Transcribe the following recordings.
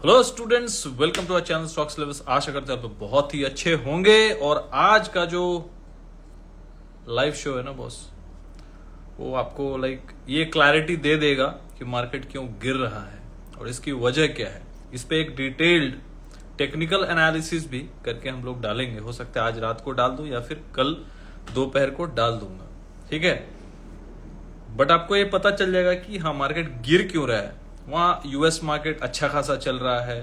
Hello students, welcome to our channel stocks levels. आशा करते हैं आप बहुत ही अच्छे होंगे। और आज का जो लाइव शो है ना बॉस, वो आपको ये क्लैरिटी दे देगा कि मार्केट क्यों गिर रहा है और इसकी वजह क्या है। इस पे एक डिटेल्ड टेक्निकल एनालिसिस भी करके हम लोग डालेंगे। हो सकता है आज रात को डाल दूं या फिर कल दोपहर को डाल दूंगा, ठीक है। बट आपको ये पता चल जाएगा कि हाँ मार्केट गिर क्यों रहा है। वहां यूएस मार्केट अच्छा खासा चल रहा है,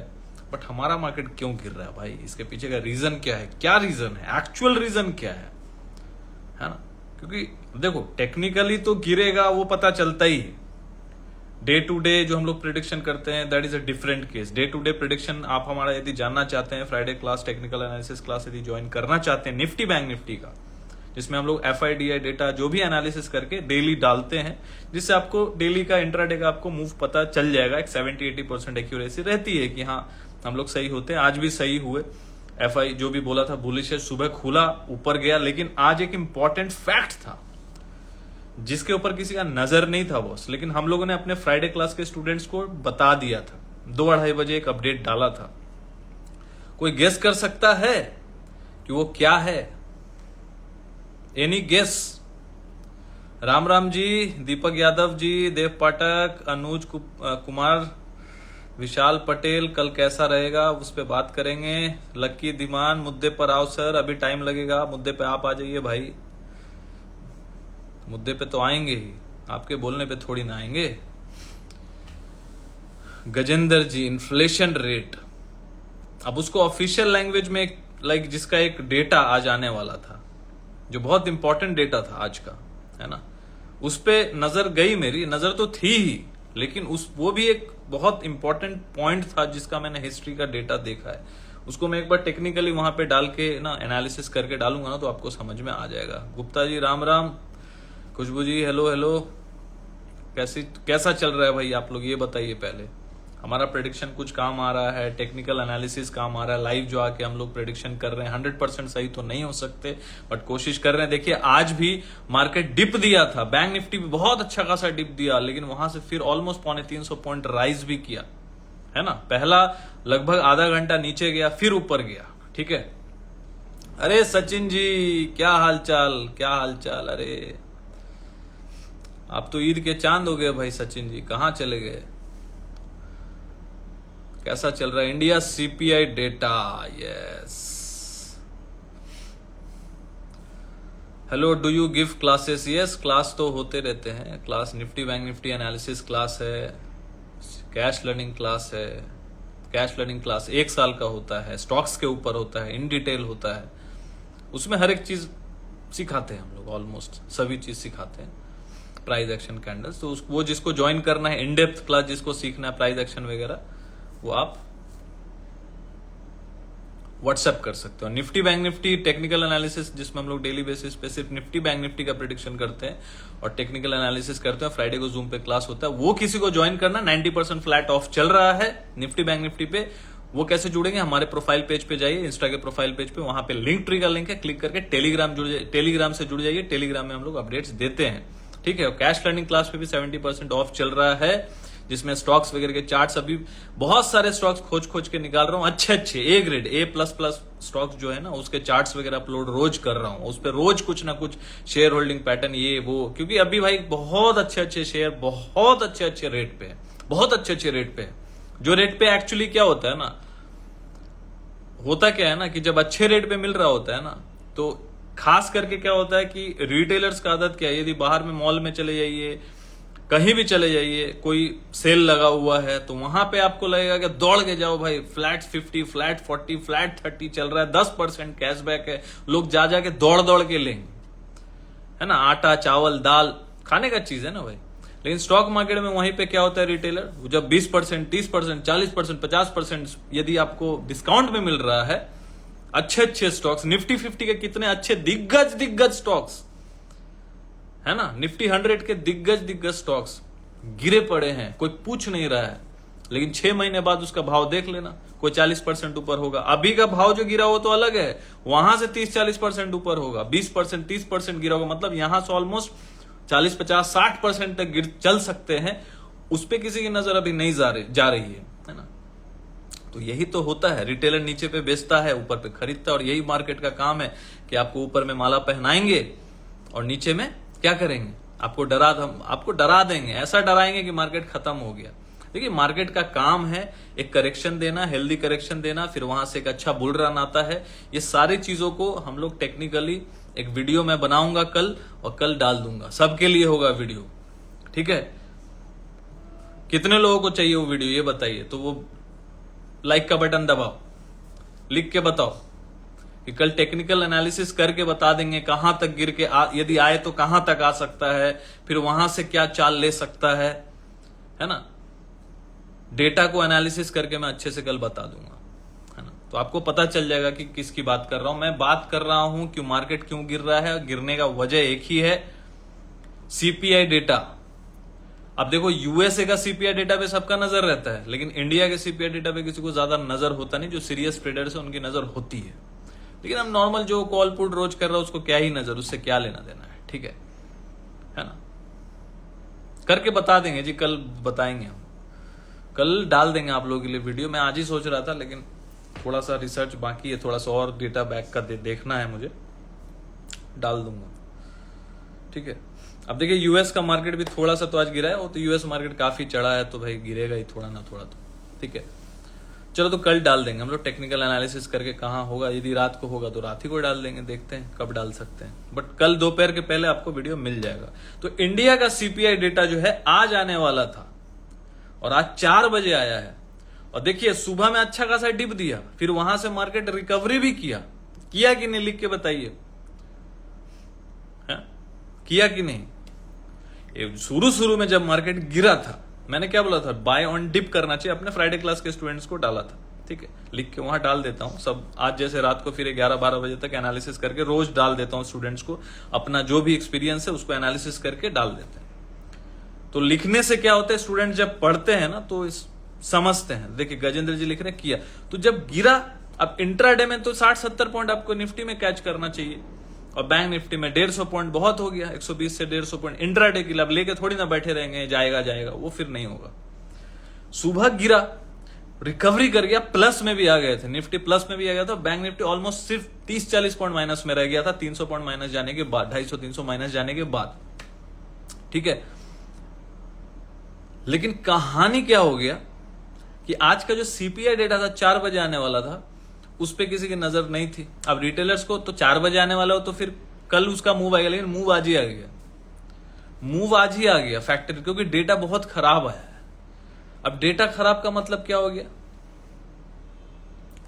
बट हमारा मार्केट क्यों गिर रहा है भाई, इसके पीछे का रीजन क्या है, क्या रीजन है, एक्चुअल रीजन क्या है ना। क्योंकि देखो टेक्निकली तो गिरेगा वो पता चलता ही है। डे टू डे जो हम लोग प्रिडिक्शन करते हैं that is a different case. Day to day prediction आप हमारा यदि जानना चाहते हैं, Friday class technical analysis class यदि ज्वाइन करना चाहते हैं निफ्टी बैंक निफ्टी का, जिसमें हम लोग FIDI डेटा जो भी एनालिसिस करके डेली डालते हैं, जिससे आपको डेली का इंट्राडे का आपको मूव पता चल जाएगा। एक 70-80% एक्यूरेसी रहती है कि हाँ हम लोग सही होते हैं। आज भी सही हुए। FI जो भी बोला था बुलिश है, सुबह खुला ऊपर गया, लेकिन आज एक इंपॉर्टेंट फैक्ट था जिसके ऊपर किसी का नजर नहीं था बॉस, लेकिन हम लोगों ने अपने फ्राइडे क्लास के स्टूडेंट्स को बता दिया था। 2-2:30 बजे एक अपडेट डाला था। कोई गेस कर सकता है कि वो क्या है? Any guess? राम राम जी, दीपक यादव जी, देव पाठक, अनुज कुमार, विशाल पटेल, कल कैसा रहेगा उस पर बात करेंगे। लक्की धीमान, मुद्दे पर आओ सर, अभी टाइम लगेगा। मुद्दे पे आप आ जाइए भाई, मुद्दे पे तो आएंगे ही, आपके बोलने पे थोड़ी ना आएंगे। गजेंद्र जी, इन्फ्लेशन रेट, अब उसको ऑफिशियल लैंग्वेज में जिसका एक डेटा आज आने वाला था, जो बहुत इंपॉर्टेंट डेटा था आज का, है ना, उस पे नजर गई। मेरी नजर तो थी ही, लेकिन वो भी एक बहुत इंपॉर्टेंट पॉइंट था जिसका मैंने हिस्ट्री का डेटा देखा है। उसको मैं एक बार टेक्निकली वहां पे डाल के ना एनालिसिस करके डालूंगा ना, तो आपको समझ में आ जाएगा। गुप्ता जी राम राम, खुशबू जी हेलो हेलो, कैसा चल रहा है भाई आप लोग ये बताइए पहले। हमारा प्रेडिक्शन कुछ काम आ रहा है, टेक्निकल एनालिसिस काम आ रहा है, लाइव जो आके हम लोग प्रेडिक्शन कर रहे हैं। 100% सही तो नहीं हो सकते, बट कोशिश कर रहे हैं। देखिए आज भी मार्केट डिप दिया था, बैंक निफ्टी भी बहुत अच्छा खासा डिप दिया, लेकिन वहां से फिर ऑलमोस्ट 350 पॉइंट राइज भी किया, है ना। पहला लगभग आधा घंटा नीचे गया, फिर ऊपर गया, ठीक है। अरे सचिन जी, क्या हालचाल, क्या हालचाल। अरे आप तो ईद के चांद हो गए भाई। सचिन जी कहां चले गए? कैसा चल रहा है India CPI data? Yes, hello, do you give classes? Yes, class तो होते रहते हैं। Class Nifty bank Nifty analysis class है, कैश लर्निंग क्लास है। कैश लर्निंग क्लास 1 साल का होता है, स्टॉक्स के ऊपर होता है, इन डिटेल होता है। उसमें हर एक चीज सिखाते हैं हम लोग, ऑलमोस्ट सभी चीज सिखाते हैं। प्राइस एक्शन कैंडल्स, तो वो जिसको ज्वाइन करना है, इन डेप्थ क्लास जिसको सीखना है प्राइस एक्शन वगैरह, वो आप व्हाट्सएप कर सकते हो। Nifty bank Nifty technical analysis, जिसमें हम लोग डेली बेसिस पे सिर्फ निफ्टी बैंक निफ्टी का प्रेडिक्शन करते हैं और टेक्निकल एनालिसिस करते हैं। फ्राइडे को जूम पे क्लास होता है, वो किसी को ज्वाइन करना। 90% फ्लैट ऑफ चल रहा है निफ्टी बैंक निफ्टी पे। वो कैसे जुड़ेंगे? हमारे प्रोफाइल पेज पे जाइए, इंस्टा के प्रोफाइल पेज पे, वहां पे लिंक ट्री का लिंक है, क्लिक करके टेलीग्राम से जुड़ जाइए। टेलीग्राम में हम लोग अपडेट्स देते हैं, ठीक है। कैश लर्निंग क्लास पे भी 70% ऑफ चल रहा है, जिसमें स्टॉक्स वगैरह के चार्ट्स, अभी बहुत सारे स्टॉक्स खोज के निकाल रहा हूं, अच्छे A ग्रेड A++ स्टॉक्स जो है ना, उसके चार्ट्स वगैरह अपलोड रोज कर रहा हूं। उस पर रोज कुछ ना कुछ शेयर होल्डिंग पैटर्न, ये वो, क्योंकि अभी भाई बहुत अच्छे शेयर बहुत अच्छे रेट पे है, बहुत अच्छे रेट पे है। जो रेट पे एक्चुअली क्या होता है ना, होता क्या है ना कि जब अच्छे रेट पे मिल रहा होता है ना, तो खास करके क्या होता है कि रिटेलर्स का आदत क्या है, यदि बाहर में मॉल में चले जाइए, कहीं भी चले जाइए, कोई सेल लगा हुआ है, तो वहां पे आपको लगेगा कि दौड़ के जाओ भाई, फ्लैट 50, फ्लैट 40, फ्लैट 30 चल रहा है, 10% कैशबैक है, लोग जाके दौड़ के लेंगे, है ना। आटा चावल दाल खाने का चीज है ना भाई। लेकिन स्टॉक मार्केट में वहीं पे क्या होता है, रिटेलर जब 20%, 30%, 40%, 50% यदि आपको डिस्काउंट में मिल रहा है, अच्छे स्टॉक्स, निफ्टी 50 के कितने अच्छे दिग्गज स्टॉक्स है ना, निफ्टी 100 के दिग्गज स्टॉक्स गिरे पड़े हैं, कोई पूछ नहीं रहा है। लेकिन 6 महीने बाद उसका भाव देख लेना, कोई 40% ऊपर होगा। अभी का भाव जो गिरा वो तो अलग है, वहां से 30-40% ऊपर होगा, 20% 30% गिरा होगा, मतलब यहां से ऑलमोस्ट 40-50-60% तक चल सकते हैं। उस पर किसी की नजर अभी नहीं जा रही है ना। तो यही तो होता है, रिटेलर नीचे पे बेचता है, ऊपर पे खरीदता है, और यही मार्केट का काम है कि आपको ऊपर में माला पहनाएंगे और नीचे में क्या करेंगे, आपको डरा देंगे, ऐसा डराएंगे कि मार्केट खत्म हो गया। देखिए मार्केट का काम है एक करेक्शन देना, हेल्दी करेक्शन देना, फिर वहां से एक अच्छा बुल रन आता है। ये सारी चीजों को हम लोग टेक्निकली एक वीडियो मैं बनाऊंगा कल, और कल डाल दूंगा, सबके लिए होगा वीडियो, ठीक है। कितने लोगों को चाहिए वो वीडियो ये बताइए, तो वो लाइक का बटन दबाओ, लिख के बताओ कि कल टेक्निकल एनालिसिस करके बता देंगे कहां तक गिर के यदि आए तो कहां तक आ सकता है, फिर वहां से क्या चाल ले सकता है ना। डेटा को एनालिसिस करके मैं अच्छे से कल बता दूंगा, है ना। तो आपको पता चल जाएगा कि किसकी बात कर रहा हूं। मैं बात कर रहा हूं कि मार्केट क्यों गिर रहा है, गिरने का वजह एक ही है, सीपीआई डेटा। अब देखो यूएसए का सीपीआई डेटा पे सबका नजर रहता है, लेकिन इंडिया के सीपीआई डेटा पे किसी को ज्यादा नजर होता नहीं। जो सीरियस ट्रेडर्स है उनकी नजर होती है, लेकिन हम नॉर्मल जो कॉल पुट रोज कर रहा है उसको क्या ही नजर, उससे क्या लेना देना है, ठीक है ना। करके बता देंगे जी, कल बताएंगे हम, कल डाल देंगे आप लोगों के लिए वीडियो। मैं आज ही सोच रहा था, लेकिन थोड़ा सा रिसर्च बाकी है, थोड़ा सा और डेटा बैक का देखना है मुझे, डाल दूंगा, ठीक है। अब देखिए यूएस का मार्केट भी थोड़ा सा तो आज गिरा है, वो तो यूएस मार्केट काफी चढ़ा है, तो भाई गिरेगा ही थोड़ा ना थोड़ा तो, ठीक है। चलो तो कल डाल देंगे हम लोग टेक्निकल एनालिसिस करके, कहाँ होगा, यदि रात को होगा तो रात ही को डाल देंगे, देखते हैं कब डाल सकते हैं, बट कल दोपहर के पहले आपको वीडियो मिल जाएगा। तो इंडिया का सीपीआई डेटा जो है आज आने वाला था, और आज 4 बजे आया है, और देखिए सुबह में अच्छा खासा डिप दिया, फिर वहां से मार्केट रिकवरी भी किया कि नहीं, लिख के बताइए, किया कि नहीं। शुरू में जब मार्केट गिरा था, मैंने क्या बोला था, बाय ऑन डिप करना चाहिए, अपने फ्राइडे क्लास के स्टूडेंट्स को डाला था, ठीक है, लिख के वहां डाल देता हूं सब। आज जैसे रात को फिर 11-12 बजे तक एनालिसिस करके रोज डाल देता हूं स्टूडेंट्स को, अपना जो भी एक्सपीरियंस है उसको एनालिसिस करके डाल देते हैं। तो लिखने से क्या होता है, स्टूडेंट जब पढ़ते हैं ना तो समझते हैं। देखिए गजेंद्र जी लिख रहे किया, तो जब गिरा, अब इंट्राडे में तो 60-70 पॉइंट आपको निफ्टी में कैच करना चाहिए, और बैंक निफ्टी में 150 पॉइंट बहुत हो गया, 120 से 150 पॉइंट इंट्राडे के लिए। अब लेके थोड़ी ना बैठे रहेंगे जाएगा, वो फिर नहीं होगा। सुबह गिरा, रिकवरी कर गया, प्लस में भी आ गए थे, निफ्टी प्लस में भी आ गया था, बैंक निफ्टी ऑलमोस्ट सिर्फ 30-40 पॉइंट माइनस में रह गया था, 300 पॉइंट माइनस जाने के बाद, 250-300 माइनस जाने के बाद, ठीक है। लेकिन कहानी क्या हो गया कि आज का जो सीपीआई डेटा था 4 बजे आने वाला था, उस पर किसी की नजर नहीं थी। अब रिटेलर्स को तो 4 बजे आने वाला हो तो फिर कल उसका मूव आएगा, लेकिन मूव आज ही आ गया, फैक्टर, क्योंकि डेटा बहुत खराब आया है। अब डेटा खराब का मतलब क्या हो गया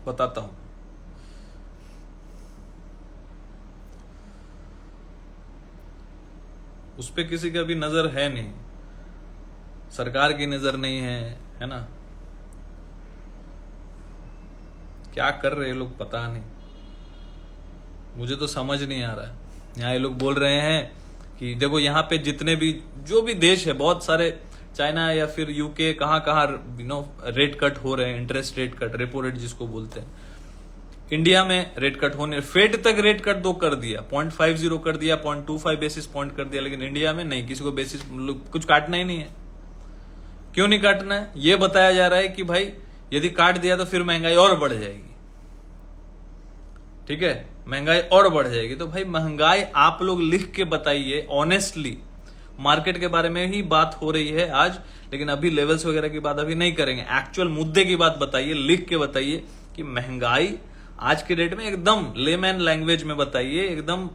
बताता हूं। उस पर किसी का भी नजर है नहीं, सरकार की नजर नहीं है ना। क्या कर रहे हैं लोग पता नहीं, मुझे तो समझ नहीं आ रहा है। यहाँ ये लोग बोल रहे हैं कि देखो यहाँ पे जितने भी जो भी देश है, बहुत सारे, चाइना या फिर यूके, कहाँ रेट कट हो रहे हैं, interest rate cut, repo rate जिसको बोलते हैं। इंडिया में रेट कट होने, फेड तक रेट कट 2 कर दिया, 0.50 कर दिया, 0.25 बेसिस पॉइंट कर दिया, लेकिन इंडिया में नहीं, किसी को बेसिस कुछ काटना ही नहीं है। क्यों नहीं काटना है, ये बताया जा रहा है कि भाई यदि काट दिया तो फिर महंगाई और बढ़ जाएगी, ठीक है, महंगाई और बढ़ जाएगी। तो भाई महंगाई आप लोग लिख के बताइए, ऑनेस्टली मार्केट के बारे में ही बात हो रही है आज, लेकिन अभी लेवल्स वगैरह की बात अभी नहीं करेंगे, एक्चुअल मुद्दे की बात बताइए, लिख के बताइए कि महंगाई आज के डेट में, एकदम लेमैन लैंग्वेज में बताइए, एकदम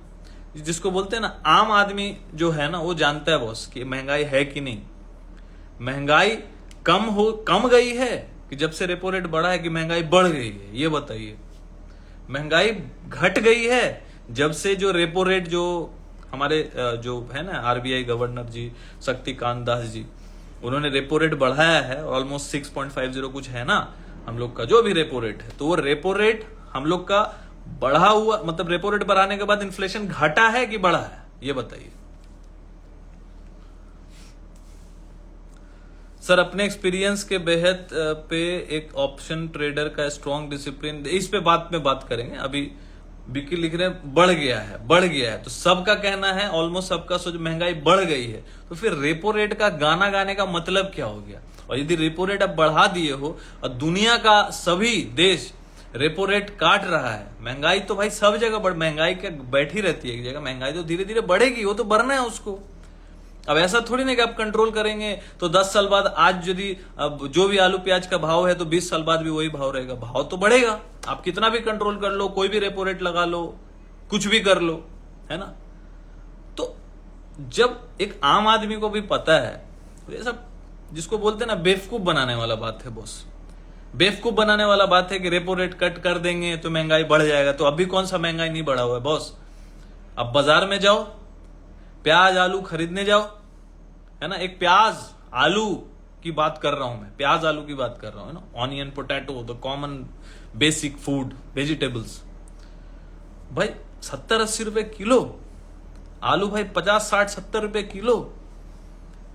जिसको बोलते हैं ना आम आदमी जो है ना वो जानता है बॉस कि महंगाई है कि नहीं। महंगाई कम गई है कि जब से रेपो रेट बढ़ा है, कि महंगाई बढ़ गई है, ये बताइए। महंगाई घट गई है जब से जो रेपो रेट, जो हमारे जो है ना आरबीआई गवर्नर जी शक्तिकांत दास जी, उन्होंने रेपो रेट बढ़ाया है, ऑलमोस्ट 6.50 कुछ है ना हम लोग का जो भी रेपो रेट है। तो वो रेपो रेट हम लोग का बढ़ा हुआ, मतलब रेपो रेट बढ़ाने के बाद इन्फ्लेशन घटा है कि बढ़ा है, ये बताइए सर। अपने एक्सपीरियंस के बेहद पे एक ऑप्शन ट्रेडर का स्ट्रॉन्ग डिसिप्लिन, इस पे बात करेंगे। अभी विकी लिख रहे हैं बढ़ गया है। तो सबका कहना है, ऑलमोस्ट सबका सोच महंगाई बढ़ गई है। तो फिर रेपो रेट का गाना गाने का मतलब क्या हो गया? और यदि रेपो रेट अब बढ़ा दिए हो और दुनिया का सभी देश रेपो रेट काट रहा है, महंगाई तो भाई सब जगह महंगाई क्या बैठी रहती है एक जगह? महंगाई तो धीरे धीरे बढ़ेगी, वो तो बढ़ना है उसको। अब ऐसा थोड़ी ना कि आप कंट्रोल करेंगे तो 10 साल बाद आज यदि अब जो भी आलू प्याज का भाव है तो 20 साल बाद भी वही भाव रहेगा? भाव तो बढ़ेगा। आप कितना भी कंट्रोल कर लो, कोई भी रेपो रेट लगा लो, कुछ भी कर लो, है ना? तो जब एक आम आदमी को भी पता है, तो ये सब जिसको बोलते हैं ना बेवकूफ बनाने वाला बात है बॉस। बेवकूफ बनाने वाला बात है कि रेपो रेट कट कर देंगे तो महंगाई बढ़ जाएगा। तो अभी कौन सा महंगाई नहीं बढ़ा हुआ है बॉस? अब बाजार में जाओ, प्याज आलू खरीदने जाओ, है ना? एक प्याज आलू की बात कर रहा हूं मैं, प्याज आलू की बात कर रहा हूं, ना? Onion potato, the common basic food vegetables, भाई 70-80 रुपए किलो। आलू भाई 50-60-70 रुपए किलो।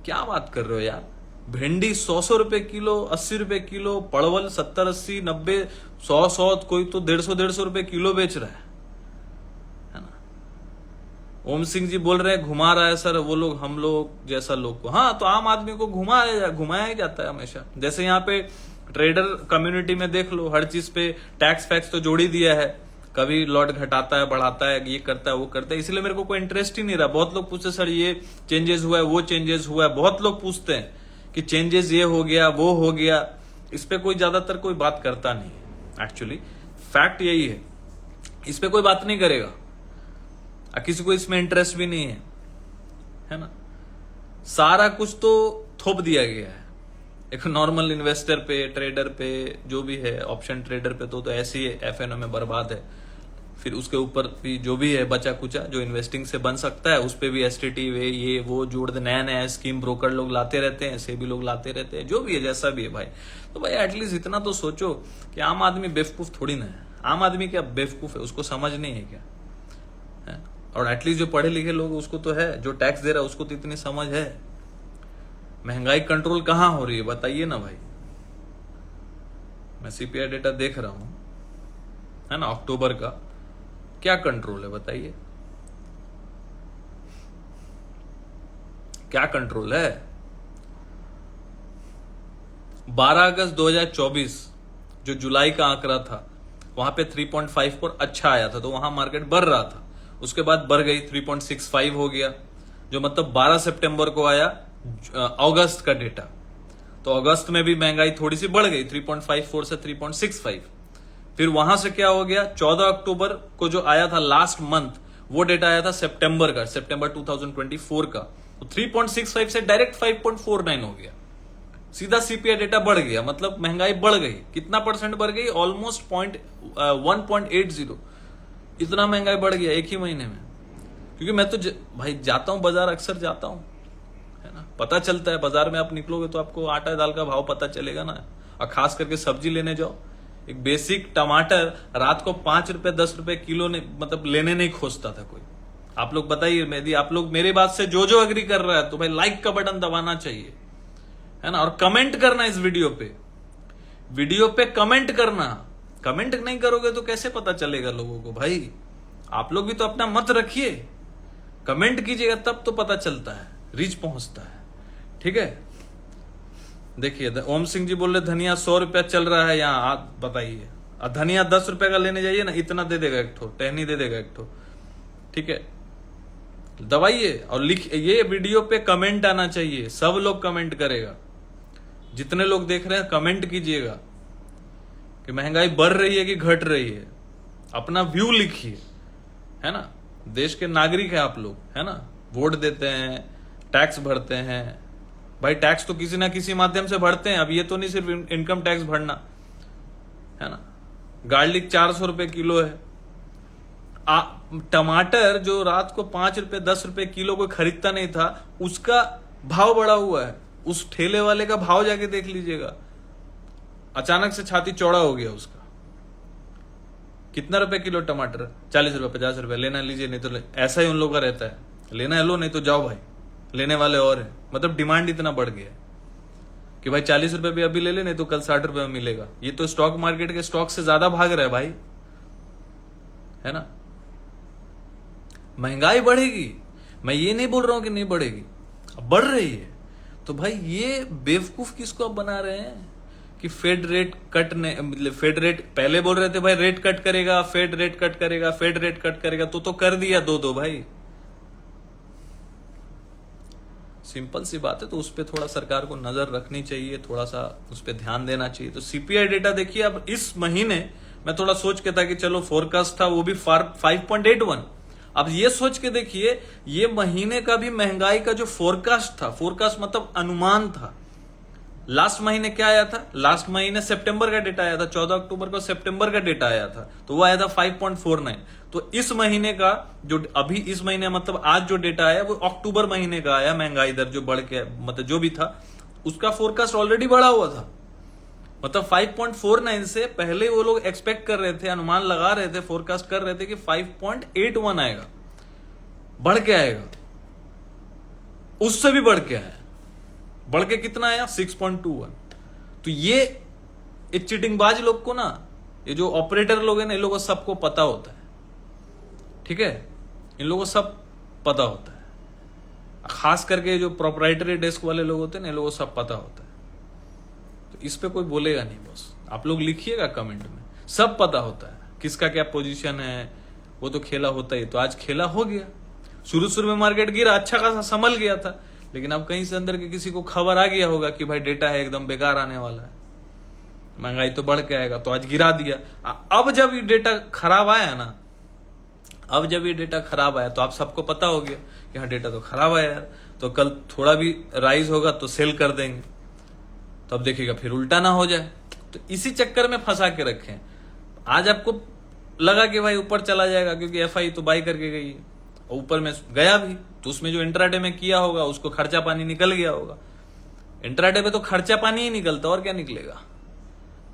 क्या बात कर रहे हो यार? भिंडी 100 रुपए किलो, 80 रुपए किलो, परवल 70-80, 90, 100, कोई तो 150 रुपए किलो बेच रहा है ना? ओम सिंह जी बोल रहे हैं घुमा रहा है सर वो लोग, हम लोग जैसा लोग को। हाँ, तो आम आदमी को घुमाया ही जाता है हमेशा। जैसे यहाँ पे ट्रेडर कम्युनिटी में देख लो, हर चीज पे टैक्स फैक्स तो जोड़ ही दिया है। कभी लॉट घटाता है, बढ़ाता है, ये करता है, वो करता है। इसलिए मेरे को कोई इंटरेस्ट ही नहीं रहा। बहुत लोग पूछते सर ये चेंजेस हुआ है, वो चेंजेस हुआ है। बहुत लोग पूछते हैं कि चेंजेस ये हो गया, वो हो गया। इस पे कोई ज्यादातर कोई बात करता नहीं है। एक्चुअली फैक्ट यही है, इस पे कोई बात नहीं करेगा, किसी को इसमें इंटरेस्ट भी नहीं है ना? सारा कुछ तो थोप दिया गया है एक नॉर्मल इन्वेस्टर पे, ट्रेडर पे, जो भी है ऑप्शन ट्रेडर पे, तो ऐसे ही एफएनओ में बर्बाद है। फिर उसके ऊपर भी जो भी है बचा कुचा जो इन्वेस्टिंग से बन सकता है, उस पे भी एसटीटी वे ये वो जोड़ दे, नया नया स्कीम ब्रोकर लोग लाते रहते हैं, सेबी लोग लाते रहते हैं, जो भी है जैसा भी है भाई। तो भाई एटलीस्ट इतना तो सोचो कि आम आदमी बेवकूफ थोड़ी ना है। आम आदमी क्या बेवकूफ है? उसको समझ नहीं है क्या? है? और एटलीस्ट जो पढ़े लिखे लोग उसको तो है, जो टैक्स दे रहा है उसको तो इतनी समझ है। महंगाई कंट्रोल कहां हो रही है बताइए ना भाई? मैं सीपीआई डेटा देख रहा हूं, है ना, अक्टूबर का। क्या कंट्रोल है बताइए? क्या कंट्रोल है? 12 अगस्त 2024 जो जुलाई का आंकड़ा था, वहां पे 3.54 अच्छा आया था, तो वहां मार्केट बढ़ रहा था। उसके बाद बढ़ गई, 3.65 हो गया, जो मतलब 12 सितंबर को आया अगस्त का डेटा। तो अगस्त में भी महंगाई थोड़ी सी बढ़ गई, 3.54 से 3.65। फिर वहां से क्या हो गया, 14 अक्टूबर को जो आया था लास्ट मंथ, वो डेटा आया था सितंबर का, सितंबर 2024 का। तो 3.65 से डायरेक्ट 5.49 हो गया, सीधा सीपीआई डेटा बढ़ गया। मतलब महंगाई बढ़ गई। कितना परसेंट बढ़ गई? ऑलमोस्ट 1.80। इतना महंगाई बढ़ गया एक ही महीने में। क्योंकि मैं तो भाई जाता हूं बाजार, अक्सर जाता हूं, है ना, पता चलता है। बाजार में आप निकलोगे तो आपको आटा दाल का भाव पता चलेगा ना। और खास करके सब्जी लेने जाओ, एक बेसिक टमाटर रात को 5 रुपए 10 रुपए किलो ने मतलब लेने नहीं खोजता था कोई। आप लोग बताइए, यदि आप लोग मेरे बात से जो जो अग्री कर रहा है तो भाई लाइक का बटन दबाना चाहिए, है ना, और कमेंट करना इस वीडियो पे कमेंट करना। कमेंट नहीं करोगे तो कैसे पता चलेगा लोगों को भाई? आप लोग भी तो अपना मत रखिए, कमेंट कीजिएगा तब तो पता चलता है, रीच पहुंचता है। ठीक है, देखिए ओम सिंह जी बोल रहे धनिया 100 रुपया चल रहा है यहाँ, आप बताइए। धनिया 10 रुपए का लेने जाइए ना, इतना दे देगा एक ठो, टहनी दे देगा एक ठो। ठीक है, दबाइए और लिख, ये वीडियो पे कमेंट आना चाहिए, सब लोग कमेंट करेगा। जितने लोग देख रहे हैं कमेंट कीजिएगा कि महंगाई बढ़ रही है कि घट रही है। अपना व्यू लिखिए, है ना। देश के नागरिक है आप लोग, है ना, वोट देते हैं, टैक्स भरते हैं। भाई टैक्स तो किसी ना किसी माध्यम से भरते हैं। अब ये तो नहीं सिर्फ इनकम टैक्स भरना, है ना। गार्लिक 400 रुपए किलो है। टमाटर जो रात को 5 रुपए 10 रुपए किलो कोई खरीदता नहीं था, उसका भाव बढ़ा हुआ है। उस ठेले वाले का भाव जाके देख लीजिएगा, अचानक से छाती चौड़ा हो गया उसका। कितना रुपए किलो टमाटर? 40 रुपए 50 रुपए। लेना लीजिए, नहीं तो ऐसा ही उन लोगों का रहता है, लेना है लो, नहीं तो जाओ भाई, लेने वाले और है। मतलब डिमांड इतना बढ़ गया है कि भाई 40 रुपए भी अभी ले ले, नहीं तो कल 60 रुपए में मिलेगा। ये तो स्टॉक मार्केट के स्टॉक से ज्यादा भाग रहा है भाई, है ना। महंगाई बढ़ेगी, मैं ये नहीं बोल रहा हूं कि नहीं बढ़ेगी, अब बढ़ रही है। तो भाई ये बेवकूफ किसको अब बना रहे हैं कि फेड रेट कट ने, मतलब फेड रेट पहले बोल रहे थे भाई रेट कट करेगा, फेड रेट कट करेगा, फेड रेट कट करेगा, तो कर दिया दो भाई। सिंपल सी बात है। तो उस पर थोड़ा सरकार को नजर रखनी चाहिए, थोड़ा सा उस पर ध्यान देना चाहिए। तो सीपीआई डेटा देखिए, अब इस महीने मैं थोड़ा सोच के था कि चलो फोरकास्ट था वो भी 5.81, अब ये सोच के देखिए ये महीने का भी महंगाई का जो फोरकास्ट था, फोरकास्ट मतलब अनुमान था, लास्ट महीने क्या आया था, लास्ट महीने सितंबर का डेटा आया था, 14 अक्टूबर को सितंबर का डेटा आया था, तो वो आया था 5.49। तो इस महीने का जो अभी इस महीने मतलब आज जो डेटा आया वो अक्टूबर महीने का आया, महंगाई दर जो बढ़ के मतलब जो भी था उसका फोरकास्ट ऑलरेडी बढ़ा हुआ था। मतलब 5.49 से पहले वो लोग एक्सपेक्ट कर रहे थे, अनुमान लगा रहे थे, फोरकास्ट कर रहे थे कि 5.81 आएगा, बढ़ के आएगा, उससे भी बढ़ के आया, बढ़ के कितना आया 6.21। तो ये चिटिंगबाज लोग को ना, ये जो ऑपरेटर लोग हैं ना, इन लोगों को सबको पता होता है, ठीक है, इन लोगों को सब पता होता है, खास करके जो प्रोप्राइटरी डेस्क वाले लोग होते हैं ना, इन लोगों को सब पता होता है। तो इस पे कोई बोलेगा नहीं बॉस, आप लोग लिखिएगा कमेंट में, सब पता होता है किसका क्या पोजीशन है, वो तो खेला होता ही। तो आज खेला हो गया, शुरू में मार्केट गिरा, अच्छा खासा संभल गया था, लेकिन अब कहीं से अंदर के किसी को खबर आ गया होगा कि भाई डेटा है एकदम बेकार आने वाला है, महंगाई तो बढ़ के आएगा, तो आज गिरा दिया। अब जब ये डेटा खराब आया ना, अब जब ये डेटा खराब आया तो आप सबको पता हो गया कि हाँ डेटा तो खराब आया यार, तो कल थोड़ा भी राइज होगा तो सेल कर देंगे, तो अब देखिएगा फिर उल्टा ना हो जाए। तो इसी चक्कर में फंसा के रखें। आज आपको लगा कि भाई ऊपर चला जाएगा क्योंकि एफआई तो बाई करके गई है, ऊपर में गया भी, तो उसमें जो इंट्राडे में किया होगा उसको खर्चा पानी निकल गया होगा। इंट्राडे में तो खर्चा पानी ही निकलता, और क्या निकलेगा,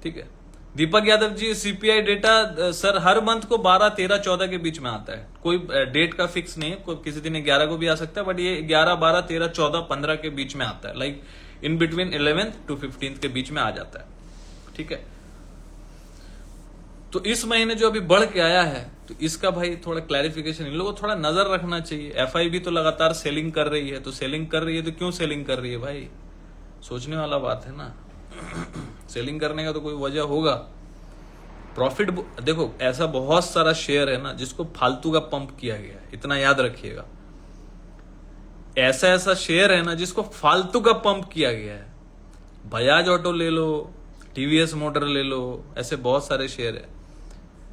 ठीक है। दीपक यादव जी, सीपीआई डेटा सर हर मंथ को 12, 13, 14 के बीच में आता है, कोई डेट का फिक्स नहीं है, कोई किसी दिन 11 को भी आ सकता है, बट ये 11, 12, 13, 14, 15 के बीच में आता है, like in between 11th to 15th के बीच में आ जाता है, ठीक है। तो इस महीने जो अभी बढ़ के आया है, तो इसका भाई थोड़ा क्लैरिफिकेशन इन लोगों को थोड़ा नजर रखना चाहिए। एफआई भी तो लगातार सेलिंग कर रही है, तो सेलिंग कर रही है तो क्यों सेलिंग कर रही है भाई, सोचने वाला बात है ना। सेलिंग करने का तो कोई वजह होगा। प्रॉफिट देखो, ऐसा बहुत सारा शेयर है ना जिसको फालतू का पंप किया गया है, इतना याद रखिएगा। ऐसा शेयर है ना जिसको फालतू का पंप किया गया है। बजाज ऑटो ले लो, टीवीएस मोटर ले लो, ऐसे बहुत सारे शेयर है।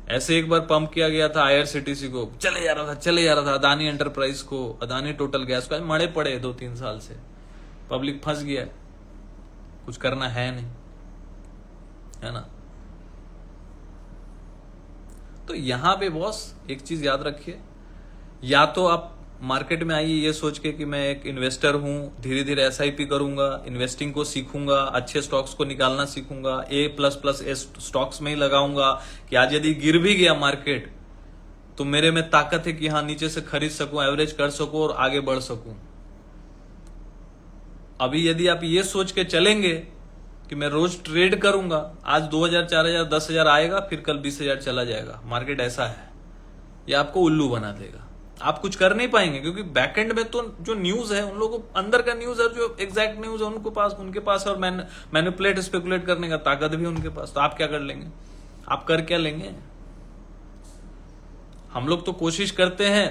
ऐसे एक बार पंप किया गया था आईआरसीटीसी को, चले जा रहा था, अदानी एंटरप्राइज को, अदानी टोटल गैस को, मड़े पड़े 2-3 साल से, पब्लिक फंस गया, कुछ करना है नहीं, है ना। तो यहां पे बॉस एक चीज याद रखिए, या तो आप मार्केट में आइए ये सोच के कि मैं एक इन्वेस्टर हूं, धीरे धीरे एसआईपी करूंगा, इन्वेस्टिंग को सीखूंगा, अच्छे स्टॉक्स को निकालना सीखूंगा, A++ स्टॉक्स में ही लगाऊंगा कि आज यदि गिर भी गया मार्केट तो मेरे में ताकत है कि हाँ नीचे से खरीद सकूं, एवरेज कर सकूं और आगे बढ़ सकूं। अभी यदि आप ये सोच के चलेंगे कि मैं रोज ट्रेड करूंगा, आज 2000, 4000, 10,000 आएगा, फिर कल 20,000 चला जाएगा, मार्केट ऐसा है, ये आपको उल्लू बना देगा, आप कुछ कर नहीं पाएंगे। क्योंकि बैकएंड में तो जो न्यूज है, उन लोगों को अंदर का न्यूज है, जो एग्जैक्ट न्यूज है उनके पास और मैनिपुलेट स्पेकुलेट करने का ताकत भी उनके पास। तो आप क्या कर लेंगे, आप कर क्या लेंगे। हम लोग तो कोशिश करते हैं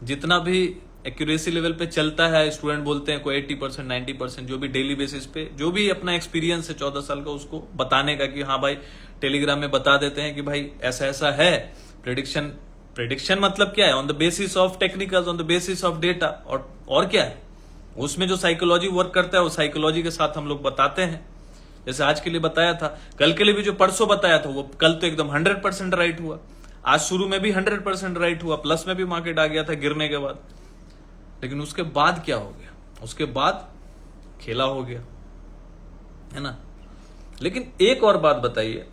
जितना भी एक्यूरेसी लेवल पे चलता है, स्टूडेंट बोलते हैं कोई 80%, 90%, जो भी डेली बेसिस पे जो भी अपना एक्सपीरियंस है 14 साल का, उसको बताने का कि हाँ भाई टेलीग्राम में बता देते हैं कि भाई ऐसा ऐसा है। प्रेडिक्शन मतलब क्या है, on the basis of technicals, on the basis of data, और क्या है उसमें जो साइकोलॉजी वर्क करता है, वो साइकोलॉजी के साथ हम लोग बताते हैं। जैसे आज के लिए बताया था, कल के लिए भी जो परसों बताया था, वो कल तो एकदम 100% राइट हुआ, आज शुरू में भी 100% राइट हुआ, प्लस में भी मार्केट आ गया था गिरने के बाद। लेकिन उसके बाद क्या हो गया, उसके बाद खेला हो गया, है ना। लेकिन एक और बात बताइए,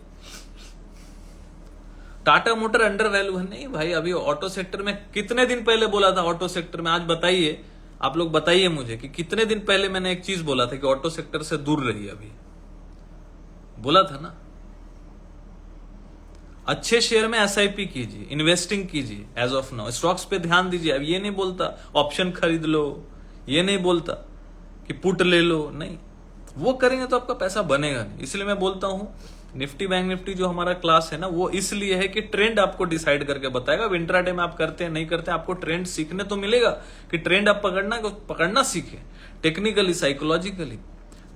टाटा मोटर अंडर वैल्यू है? नहीं भाई, अभी ऑटो सेक्टर में कितने दिन पहले बोला था, ऑटो सेक्टर में आज बताइए, आप लोग बताइए मुझे कि कितने दिन पहले मैंने एक चीज बोला था कि ऑटो सेक्टर से दूर रहिए, अभी बोला था ना। अच्छे शेयर में एसआईपी कीजिए, इन्वेस्टिंग कीजिए एज ऑफ नाउ, स्टॉक्स पे ध्यान दीजिए। अब ये नहीं बोलता ऑप्शन खरीद लो, ये नहीं बोलता कि पुट ले लो, नहीं, वो करेंगे तो आपका पैसा बनेगा नहीं। इसलिए मैं बोलता हूं निफ्टी बैंक निफ्टी जो हमारा क्लास है ना, वो इसलिए है कि ट्रेंड आपको डिसाइड करके बताएगा। अब इंट्राडे में आप करते हैं नहीं करते हैं, आपको ट्रेंड सीखने तो मिलेगा कि ट्रेंड आप पकड़ना सीखे, टेक्निकली साइकोलॉजिकली।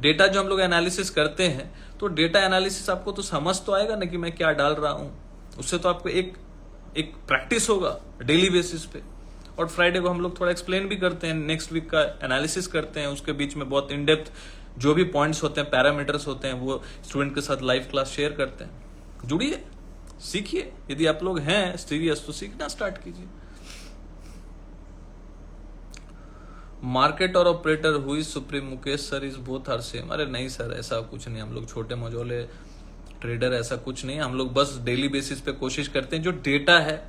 डेटा जो हम लोग एनालिसिस करते हैं, तो डेटा एनालिसिस आपको तो समझ तो आएगा ना कि मैं क्या डाल रहा हूं, उससे तो आपको एक प्रैक्टिस होगा डेली बेसिस पे। और फ्राइडे को हम लोग थोड़ा एक्सप्लेन भी करते हैं, नेक्स्ट वीक का एनालिसिस करते हैं, उसके बीच में बहुत इन डेप्थ जो भी पॉइंट्स होते हैं, पैरामीटर्स होते हैं, वो स्टूडेंट के साथ लाइव क्लास शेयर करते हैं। जुड़िए, सीखिए। यदि आप लोग हैं सीरियस तो सीखना स्टार्ट कीजिए। मार्केट और ऑपरेटर हुई supreme Mukesh sir is both are same. अरे नहीं सर, ऐसा कुछ नहीं, हम लोग छोटे मझोले ट्रेडर, ऐसा कुछ नहीं। हम लोग बस डेली बेसिस पे कोशिश करते हैं। जो डेटा है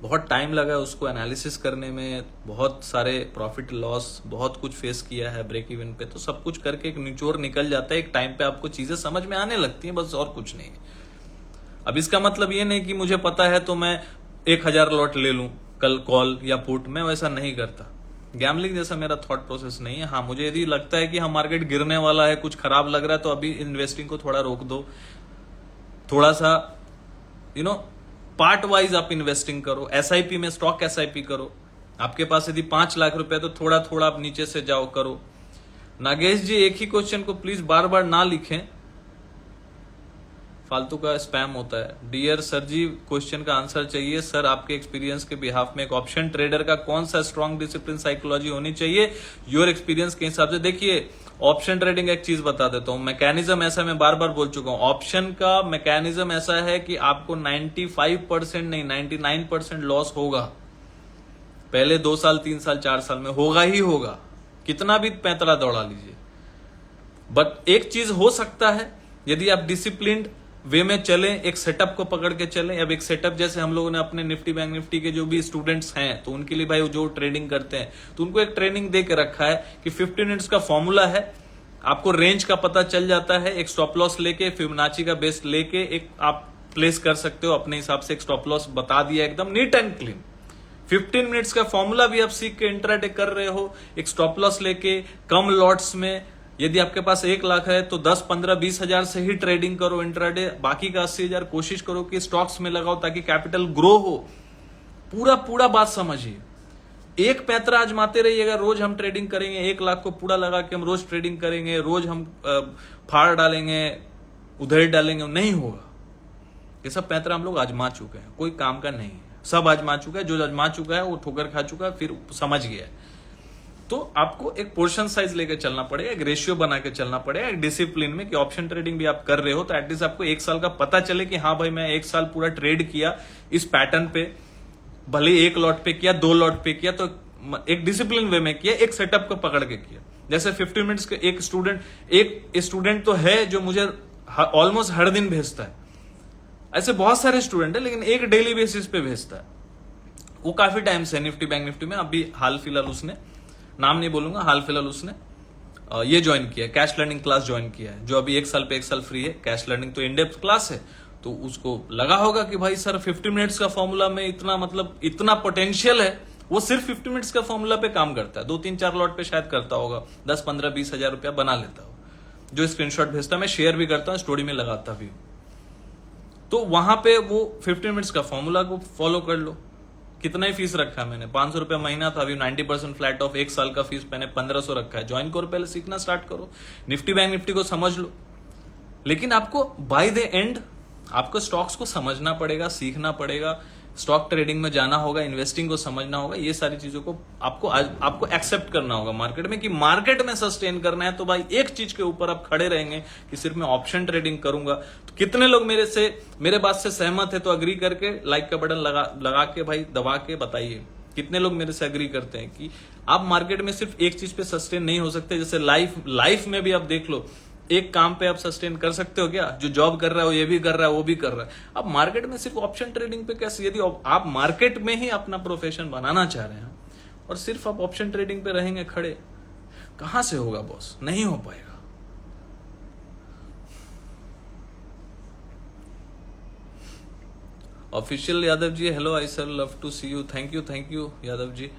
बहुत टाइम लगा है उसको एनालिसिस करने में, बहुत सारे प्रॉफिट लॉस बहुत कुछ फेस किया है ब्रेक इवन पे, तो सब कुछ करके एक निचोड़ निकल जाता है। एक टाइम पे आपको चीजें समझ में आने लगती हैं, बस और कुछ नहीं है। अब इसका मतलब ये नहीं कि मुझे पता है तो मैं 1000 लॉट ले लूं कल कॉल या पुट, मैं वैसा नहीं करता। गैम्बलिंग जैसा मेरा थॉट प्रोसेस नहीं है। हाँ, मुझे यदि लगता है कि हाँ मार्केट गिरने वाला है, कुछ खराब लग रहा है, तो अभी इन्वेस्टिंग को थोड़ा रोक दो, थोड़ा सा पार्ट वाइज आप इन्वेस्टिंग करो। एसआईपी में स्टॉक एसआईपी करो। आपके पास यदि 5 लाख रुपए तो थोड़ा थोड़ा आप नीचे से जाओ करो। नागेश जी, एक ही क्वेश्चन को प्लीज बार बार ना लिखें, फालतू का स्पैम होता है। डियर सर जी, क्वेश्चन का आंसर चाहिए। सर, आपके एक्सपीरियंस के बिहाफ में एक ऑप्शन ट्रेडर का कौन सा स्ट्रॉन्ग डिसिप्लिन साइकोलॉजी होनी चाहिए योर एक्सपीरियंस के हिसाब से? देखिए, ऑप्शन ट्रेडिंग एक चीज बता देता हूं, मैकेनिज्म ऐसा, मैं बार बार बोल चुका हूं, ऑप्शन का मैकेनिज्म ऐसा है कि आपको 95% नहीं 99% लॉस होगा। पहले 2 साल 3 साल 4 साल में होगा ही होगा, कितना भी पैंतरा दौड़ा लीजिए। बट एक चीज हो सकता है, यदि आप डिसिप्लिन्ड वे में चले, एक सेटअप को पकड़ के चले। अब एक सेटअप जैसे हम लोगों ने अपने निफ्टी बैंक निफ्टी के जो भी स्टूडेंट्स हैं, तो उनके लिए भाई जो ट्रेडिंग करते हैं, तो उनको एक ट्रेनिंग दे के रखा है कि 15 मिनट्स का फॉर्मूला है, आपको रेंज का पता चल जाता है। एक स्टॉप लॉस लेके, फिबोनाची का बेस लेके एक आप प्लेस कर सकते हो अपने हिसाब से। एक स्टॉप लॉस बता दिया, एकदम नीट एंड क्लीन। 15 मिनट्स का फॉर्मूला भी आप सीख के इंट्राडे कर रहे हो, एक स्टॉप लॉस लेके कम लॉट्स में। यदि आपके पास 1 लाख है तो 10, 15, 20 हजार से ही ट्रेडिंग करो इंट्राडे, बाकी का 80 हजार कोशिश करो कि स्टॉक्स में लगाओ ताकि कैपिटल ग्रो हो। पूरा बात समझिए। एक पैंतरा आजमाते रहिएगा, रोज हम ट्रेडिंग करेंगे, 1 लाख को पूरा लगा के हम रोज ट्रेडिंग करेंगे, रोज हम फाड़ डालेंगे, उधर डालेंगे, नहीं होगा। ये सब पैंतरा हम लोग आजमा चुके हैं, कोई काम का नहीं है। सब आजमा चुका है, जो आजमा चुका है वो ठोकर खा चुका है, फिर समझ गया है। तो आपको एक पोर्शन साइज लेकर चलना पड़ेगा, एक रेशियो बना के चलना पड़ेगा, एक डिसिप्लिन में कि ऑप्शन ट्रेडिंग भी आप कर रहे हो तो एटलीस्ट आपको 1 साल का पता चले कि हाँ भाई मैं 1 साल पूरा ट्रेड किया इस पैटर्न पे, भले 1 लॉट पे किया, 2 लॉट पे किया, तो एक डिसिप्लिन वे में किया, एक सेटअप को पकड़ के किया। जैसे 15 मिनट्स के एक स्टूडेंट तो है जो मुझे ऑलमोस्ट हर दिन भेजता है। ऐसे बहुत सारे स्टूडेंट है, लेकिन एक डेली बेसिस पे भेजता है। वो काफी टाइम से निफ्टी बैंक निफ्टी में, अभी हाल फिलहाल उसने, नाम नहीं बोलूंगा, हाल फिलहाल उसने ये ज्वाइन किया, कैश लर्निंग क्लास ज्वाइन किया है, जो अभी 1 साल पे 1 साल फ्री है। कैश लर्निंग तो इन डेप्थ क्लास है, तो उसको लगा होगा कि भाई सर 50 मिनट्स का फॉर्मूला में इतना पोटेंशियल है। वो सिर्फ 50 मिनट्स का फॉर्मूला पे काम करता है, 2-3-4 लॉट पे शायद करता होगा, 10, 15, 20 हजार रुपया बना लेता हो। जो स्क्रीनशॉट भेजता है, मैं शेयर भी करता हूँ, स्टोरी में लगाता भी हूँ। तो वहां पे वो 15 मिनट्स का फॉर्मूला को फॉलो कर लो। कितना ही फीस रखा है मैंने, 500 रुपया महीना था, अभी 90% फ्लैट ऑफ 1 साल का फीस मैंने 1500 रखा है। ज्वाइन करो, पहले सीखना स्टार्ट करो, निफ्टी बैंक निफ्टी को समझ लो। लेकिन आपको बाय द एंड आपको स्टॉक्स को समझना पड़ेगा, सीखना पड़ेगा, स्टॉक ट्रेडिंग में जाना होगा, इन्वेस्टिंग को समझना होगा। ये सारी चीजों को आपको एक्सेप्ट करना होगा मार्केट में, कि मार्केट में सस्टेन करना है तो भाई एक चीज के ऊपर आप खड़े रहेंगे कि सिर्फ मैं ऑप्शन ट्रेडिंग करूंगा। तो कितने लोग मेरे बात से सहमत है? तो अग्री करके लाइक का बटन लगा के भाई दबा के बताइए कितने लोग मेरे से अग्री करते हैं कि आप मार्केट में सिर्फ एक चीज पे सस्टेन नहीं हो सकते। जैसे लाइफ में भी आप देख लो, एक काम पे आप सस्टेन कर सकते हो क्या? जो जॉब कर रहा है वो ये भी कर रहा है, वो भी कर रहा है। अब मार्केट में सिर्फ ऑप्शन ट्रेडिंग पे कैसे? यदि आप मार्केट में ही अपना प्रोफेशन बनाना चाह रहे हैं और सिर्फ आप ऑप्शन ट्रेडिंग पे रहेंगे खड़े, कहां से होगा बॉस? नहीं हो पाएगा। Official Yadav ji, hello I sir, love to see you, thank you Yadav ji,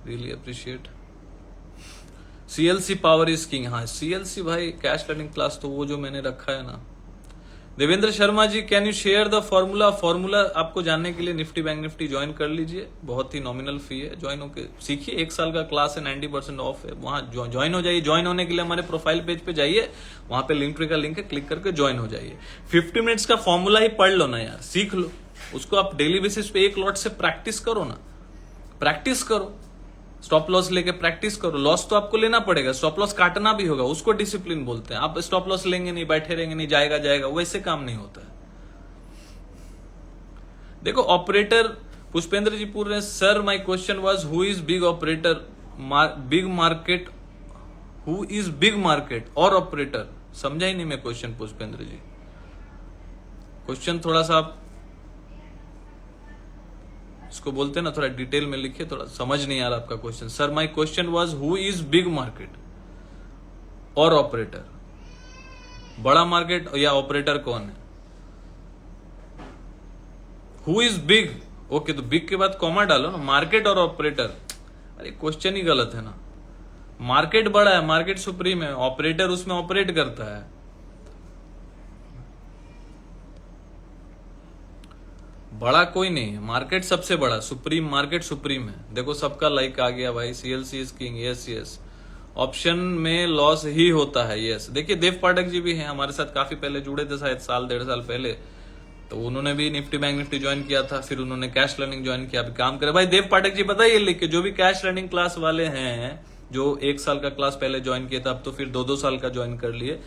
really appreciate. CLC power is king, हाँ सीएलसी भाई कैश लर्निंग क्लास तो वो जो मैंने रखा है ना। Devendra Sharma ji, can you share the formula आपको जानने के लिए निफ्टी बैंक निफ्टी ज्वाइन कर लीजिए, बहुत ही नॉमिनल फी है, ज्वाइन होकर सीखिए, 1 साल का क्लास है, 90% ऑफ है, वहां ज्वाइन हो जाइए। ज्वाइन होने के लिए हमारे प्रोफाइल पेज पे जाइए, वहां पे लिंक ट्री का लिंक है, क्लिक करके ज्वाइन हो जाइए। 50 मिनट्स का फॉर्मूला ही पढ़ लो ना यार, सीख लो उसको, आप डेली बेसिस पे एक लॉट से प्रैक्टिस करो ना, प्रैक्टिस करो, स्टॉप लॉस लेके प्रैक्टिस करो। लॉस तो आपको लेना पड़ेगा, स्टॉप लॉस काटना भी होगा, उसको डिसिप्लिन बोलते हैं। आप स्टॉप लॉस लेंगे नहीं, बैठे रहेंगे नहीं, जाएगा, वैसे काम नहीं होता है। देखो ऑपरेटर, पुष्पेंद्र जी पूछ रहे हैं, sir my question was who is big operator, big market, who is big market और ऑपरेटर, समझा ही नहीं मैं क्वेश्चन पुष्पेंद्र जी। क्वेश्चन थोड़ा सा आप इसको बोलते हैं ना, थोड़ा डिटेल में लिखिए, थोड़ा समझ नहीं आ रहा आपका question. Sir my question was who is big market और ऑपरेटर, बड़ा मार्केट या ऑपरेटर कौन है? हु इज बिग, ओके, तो बिग के बाद कॉमा डालो ना, मार्केट और ऑपरेटर। अरे क्वेश्चन ही गलत है ना, मार्केट बड़ा है, मार्केट सुप्रीम है, ऑपरेटर उसमें ऑपरेट करता है। बड़ा कोई नहीं है, मार्केट सबसे बड़ा, सुप्रीम मार्केट सुप्रीम है। देखो सबका लाइक आ गया भाई, CLC is king, yes option में लॉस ही होता है, यस। देखिए देव पाठक जी भी हैं हमारे साथ, काफी पहले जुड़े थे, शायद 1.5 साल पहले, तो उन्होंने भी निफ्टी बैंक निफ्टी ज्वाइन किया था, फिर उन्होंने कैश लर्निंग ज्वाइन किया, अभी काम करे। भाई देव पाठक जी बताइए लिख के, जो भी कैश लर्निंग क्लास वाले हैं, जो 1 साल का क्लास पहले ज्वाइन किया था, अब तो फिर 2-2 साल का ज्वाइन कर लिए,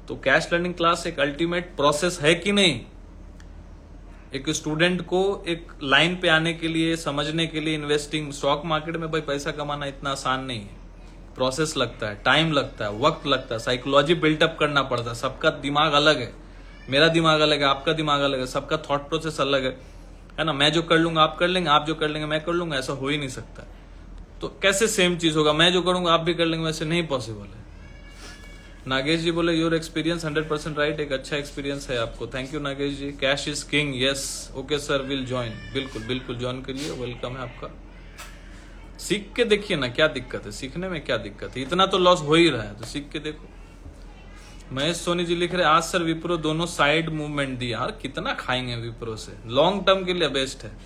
तो कैश लर्निंग क्लास एक अल्टीमेट प्रोसेस है कि नहीं? एक स्टूडेंट को एक लाइन पे आने के लिए, समझने के लिए, इन्वेस्टिंग स्टॉक मार्केट में भाई पैसा कमाना इतना आसान नहीं है, प्रोसेस लगता है, टाइम लगता है, वक्त लगता है, साइकोलॉजी बिल्टअप करना पड़ता है। सबका दिमाग अलग है, मेरा दिमाग अलग है, आपका दिमाग अलग है, सबका थॉट प्रोसेस अलग है ना। मैं जो कर लूंगा आप कर लेंगे, आप जो कर लेंगे मैं कर लूंगा, ऐसा हो ही नहीं सकता। तो कैसे सेम चीज होगा? मैं जो करूंगा आप भी कर लेंगे, वैसे नहीं पॉसिबल है। नागेश जी बोले योर एक्सपीरियंस 100% राइट, एक अच्छा एक्सपीरियंस है आपको, thank you Nagesh ji. Cash is king, yes, okay sir, will join, बिल्कुल ज्वाइन करिए, वेलकम है आपका। सीख के देखिए ना, क्या दिक्कत है सीखने में, क्या दिक्कत है? इतना तो लॉस हो ही रहा है, तो सीख के देखो। महेश सोनी जी लिख रहे आज सर विप्रो दोनों साइड मूवमेंट दिया, यार कितना खाएंगे विप्रो से, लॉन्ग टर्म के लिए बेस्ट है।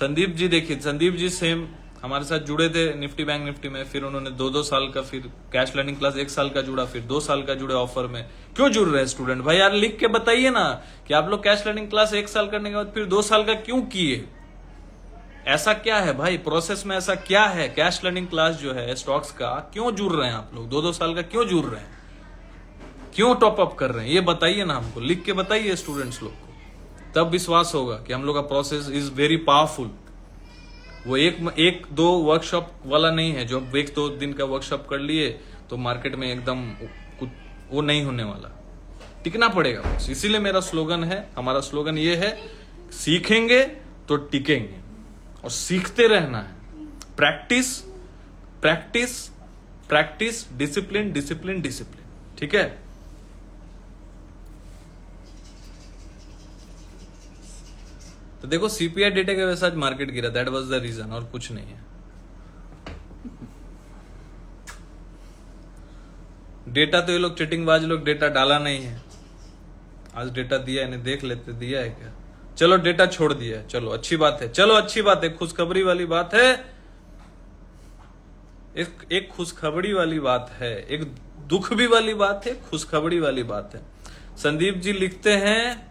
संदीप जी देखिए, संदीप जी सेम हमारे साथ जुड़े थे निफ्टी बैंक निफ्टी में, फिर उन्होंने 2-2 साल का, फिर कैश लर्निंग क्लास 1 साल का जुड़ा, फिर 2 साल का जुड़े ऑफर में। क्यों जुड़ रहे हैं स्टूडेंट भाई? यार लिख के बताइए ना कि आप लोग कैश लर्निंग क्लास 1 साल करने के बाद फिर 2 साल का क्यों किए? ऐसा क्या है भाई प्रोसेस में, ऐसा क्या है? कैश लर्निंग क्लास जो है स्टॉक्स का, क्यों जुड़ रहे हैं आप लोग? 2-2 साल का क्यों जुड़ रहे हैं? क्यों टॉप अप कर रहे हैं? ये बताइए ना हमको, लिख के बताइए स्टूडेंट्स लोग को, तब विश्वास होगा कि हम लोग का प्रोसेस इज वेरी पावरफुल। वो एक दो वर्कशॉप वाला नहीं है, जो 1-2 दिन का वर्कशॉप कर लिए तो मार्केट में एकदम कुछ वो नहीं होने वाला, टिकना पड़ेगा बस। इसीलिए मेरा स्लोगन है, हमारा स्लोगन ये है, सीखेंगे तो टिकेंगे, और सीखते रहना है। Practice practice practice, discipline discipline discipline, ठीक है। तो देखो सीपीआई डेटा के वजह से आज मार्केट गिरा, दैट वाज द रीजन, और कुछ नहीं है। डेटा तो ये लोग चिटिंगबाज लोग, डेटा डाला नहीं है, आज डेटा दिया है, देख लेते दिया है क्या। चलो डेटा छोड़ दिया है, चलो अच्छी बात है, चलो अच्छी बात है, खुशखबरी वाली बात है, एक खुशखबरी वाली बात है, एक दुख भी वाली बात है, खुशखबरी वाली बात है। संदीप जी लिखते हैं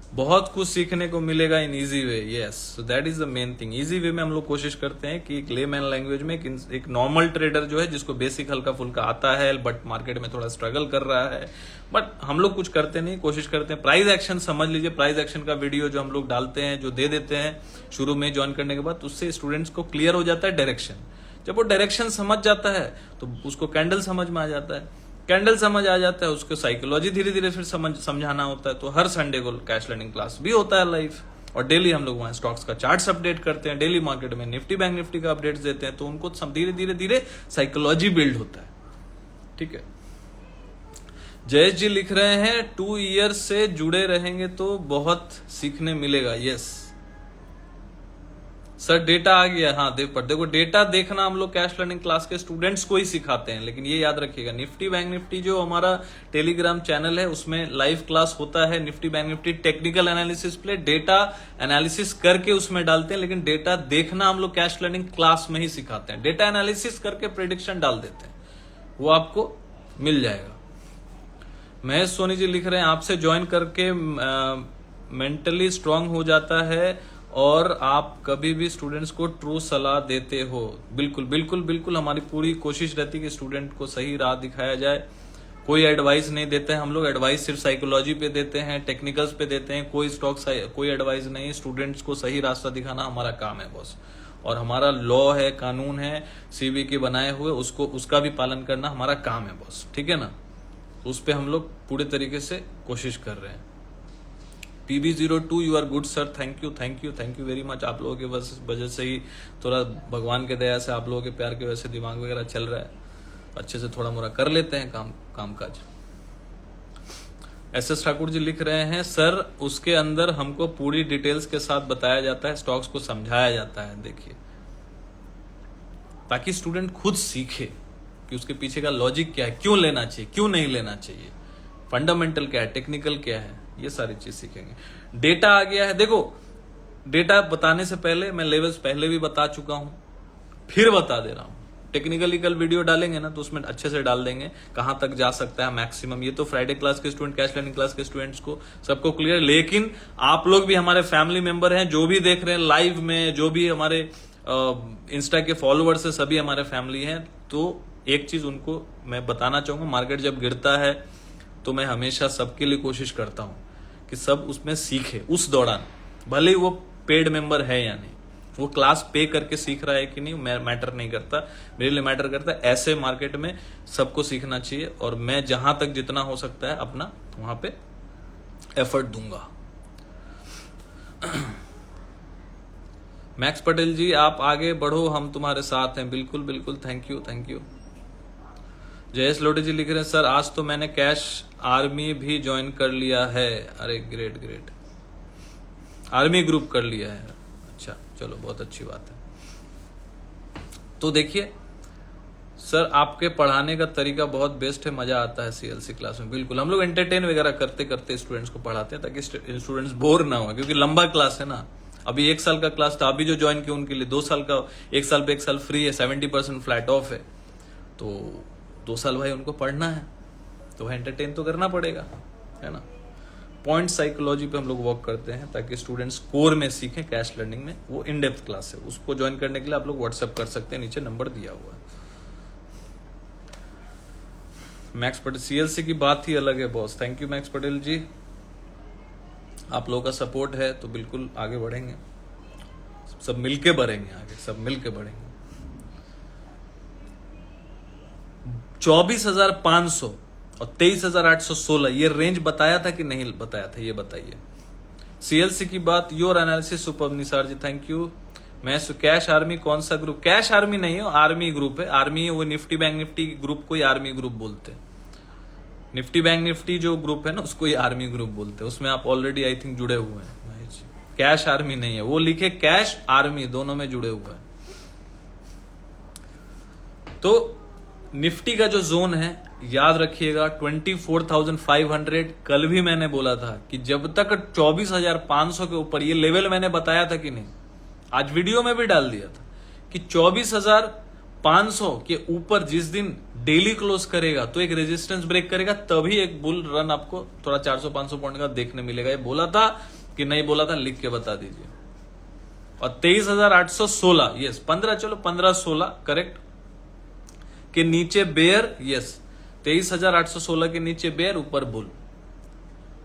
बहुत कुछ सीखने को मिलेगा in easy way, yes, so that is the main thing. Easy way में हम लोग कोशिश करते हैं कि एक लेमैन लैंग्वेज में एक नॉर्मल ट्रेडर जो है, जिसको बेसिक हल्का फुल्का आता है बट मार्केट में थोड़ा स्ट्रगल कर रहा है, बट हम लोग कुछ करते नहीं, कोशिश करते हैं। प्राइस एक्शन समझ लीजिए, प्राइस एक्शन का वीडियो जो हम लोग डालते हैं, जो दे देते हैं शुरू में ज्वाइन करने के बाद, उससे स्टूडेंट्स को क्लियर हो जाता है डायरेक्शन। जब वो डायरेक्शन समझ जाता है तो उसको कैंडल समझ में आ जाता है, कैंडल समझ आ जाता है, उसको साइकोलॉजी धीरे धीरे फिर समझाना होता है। तो हर संडे को कैश लर्निंग क्लास भी होता है लाइव, और डेली हम लोग वहां स्टॉक्स का चार्ट्स अपडेट करते हैं, डेली मार्केट में निफ्टी बैंक निफ्टी का अपडेट्स देते हैं, तो उनको धीरे धीरे धीरे साइकोलॉजी बिल्ड होता है, ठीक है। जयेश जी लिख रहे हैं 2 ईयर से जुड़े रहेंगे तो बहुत सीखने मिलेगा। यस सर, डेटा आ गया। हाँ देखो डेटा देखना हम लोग कैश लर्निंग क्लास के स्टूडेंट्स को ही सिखाते हैं, लेकिन ये याद रखिएगा निफ्टी बैंक निफ्टी जो हमारा टेलीग्राम चैनल है उसमें लाइव क्लास होता है। Nifty bank Nifty technical analysis पे डेटा एनालिसिस करके उसमें डालते हैं, लेकिन डेटा देखना हम लोग कैश लर्निंग क्लास में ही सिखाते हैं। डेटा एनालिसिस करके प्रेडिक्शन डाल देते हैं, वो आपको मिल जाएगा। महेश सोनी जी लिख रहे हैं आपसे ज्वाइन करके मेंटली स्ट्रांग हो जाता है और आप कभी भी स्टूडेंट्स को ट्रू सलाह देते हो। बिल्कुल बिल्कुल बिल्कुल, हमारी पूरी कोशिश रहती है कि स्टूडेंट को सही राह दिखाया जाए। कोई एडवाइस नहीं देते हैं हम लोग, एडवाइस सिर्फ साइकोलॉजी पे देते हैं, टेक्निकल्स पे देते हैं, कोई कोई एडवाइस नहीं। स्टूडेंट्स को सही रास्ता दिखाना हमारा काम है बॉस, और हमारा लॉ है, कानून है सीबी के बनाए हुए, उसका भी पालन करना हमारा काम है बॉस, ठीक है ना। उस पे हम लोग पूरे तरीके से कोशिश कर रहे हैं। PB02 you are good sir, thank you thank you thank you very much. आप लोगों की वजह से ही थोड़ा भगवान के दया से, आप लोगों के प्यार की वजह से दिमाग वगैरह चल रहा है, अच्छे से थोड़ा मोड़ा कर लेते हैं काम काज। SS ठाकुर जी लिख रहे हैं सर उसके अंदर हमको पूरी डिटेल्स के साथ बताया जाता है, स्टॉक्स को समझाया जाता है। देखिए, ताकि स्टूडेंट खुद सीखे कि उसके पीछे का लॉजिक क्या है, क्यों लेना चाहिए क्यों नहीं लेना चाहिए, फंडामेंटल क्या है, टेक्निकल क्या है, ये सारी चीज सीखेंगे। डेटा आ गया है, देखो डेटा बताने से पहले मैं लेवल्स पहले भी बता चुका हूं, फिर बता दे रहा हूं। टेक्निकली कल वीडियो डालेंगे ना तो उसमें अच्छे से डाल देंगे कहां तक जा सकता है मैक्सिमम। ये तो फ्राइडे क्लास के स्टूडेंट, कैश लर्निंग क्लास के स्टूडेंट्स को सबको क्लियर, लेकिन आप लोग भी हमारे फैमिली मेंबर हैं, जो भी देख रहे हैं लाइव में, जो भी हमारे इंस्टा के फॉलोअर्स है, सभी हमारे फैमिली हैं। तो एक चीज उनको मैं बताना चाहूंगा, मार्केट जब गिरता है तो मैं हमेशा सबके लिए कोशिश करता हूं कि सब उसमें सीखे उस दौरान, भले ही वो पेड मेंबर है या नहीं, वो क्लास पे करके सीख रहा है कि नहीं मैटर नहीं करता, मेरे लिए मैटर करता है ऐसे मार्केट में सबको सीखना चाहिए, और मैं जहां तक जितना हो सकता है अपना वहां पे एफर्ट दूंगा। मैक्स पटेल जी आप आगे बढ़ो, हम तुम्हारे साथ हैं। बिल्कुल बिल्कुल, thank you thank you. Jayesh लोटे जी लिख रहे हैं सर आज तो मैंने कैश आर्मी भी ज्वाइन कर लिया है। अरे ग्रेट ग्रेट, आर्मी ग्रुप कर लिया है, अच्छा चलो बहुत अच्छी बात है। तो देखिए सर आपके पढ़ाने का तरीका बहुत बेस्ट है, मजा आता है CLC क्लास में। बिल्कुल, हम लोग एंटरटेन वगैरह करते करते स्टूडेंट्स को पढ़ाते हैं ताकि स्टूडेंट्स बोर ना हो, क्योंकि लंबा क्लास है ना। अभी 1 साल का क्लास था, अभी जो ज्वाइन किया उनके लिए 2 साल का, 1 साल पे 1 साल फ्री है, 70% फ्लैट ऑफ है। तो 2 साल भाई उनको पढ़ना है तो एंटरटेन तो करना पड़ेगा, है ना। पॉइंट साइकोलॉजी पे हम लोग वर्क करते हैं ताकि स्टूडेंट्स कोर में सीखें कैश लर्निंग में। वो इन डेप्थ क्लास है, उसको ज्वाइन करने के लिए आप लोग व्हाट्सएप कर सकते हैं, नीचे नंबर दिया हुआ है। मैक्स पटेल, CLC की बात ही अलग है boss. Thank you Max Patel ji, आप लोगों का सपोर्ट है तो बिल्कुल आगे बढ़ेंगे, सब मिलके बढ़ेंगे आगे, सब मिलके बढ़ेंगे। 24,500 और 23,816 ये रेंज बताया था कि नहीं बताया था, ये बताइए। CLC की बात, your analysis super Nisar ji, thank you. मैं कैश आर्मी कौन सा ग्रुप? कैश आर्मी नहीं है, आर्मी ग्रुप है। आर्मी वो निफ्टी बैंक निफ्टी ग्रुप को ही आर्मी ग्रुप बोलते हैं। निफ्टी बैंक निफ्टी जो ग्रुप है ना उसको ही आर्मी ग्रुप बोलते हैं, उसमें आप ऑलरेडी आई थिंक जुड़े हुए हैं। कैश आर्मी नहीं है, वो लिखे कैश आर्मी, दोनों में जुड़े हुए हैं। तो निफ्टी का जो जोन है याद रखिएगा 24,500। कल भी मैंने बोला था कि जब तक 24,500 के ऊपर, ये लेवल मैंने बताया था कि नहीं, आज वीडियो में भी डाल दिया था कि 24,500 के ऊपर जिस दिन डेली क्लोज करेगा तो एक रेजिस्टेंस ब्रेक करेगा, तभी एक बुल रन आपको थोड़ा 400-500 पॉइंट का देखने मिलेगा। ये बोला था कि नहीं बोला था, लिख के बता दीजिए। और 23,816, यस 15, चलो 15-16 करेक्ट के नीचे बेयर, यस 23,816 के नीचे बेयर, ऊपर बुल।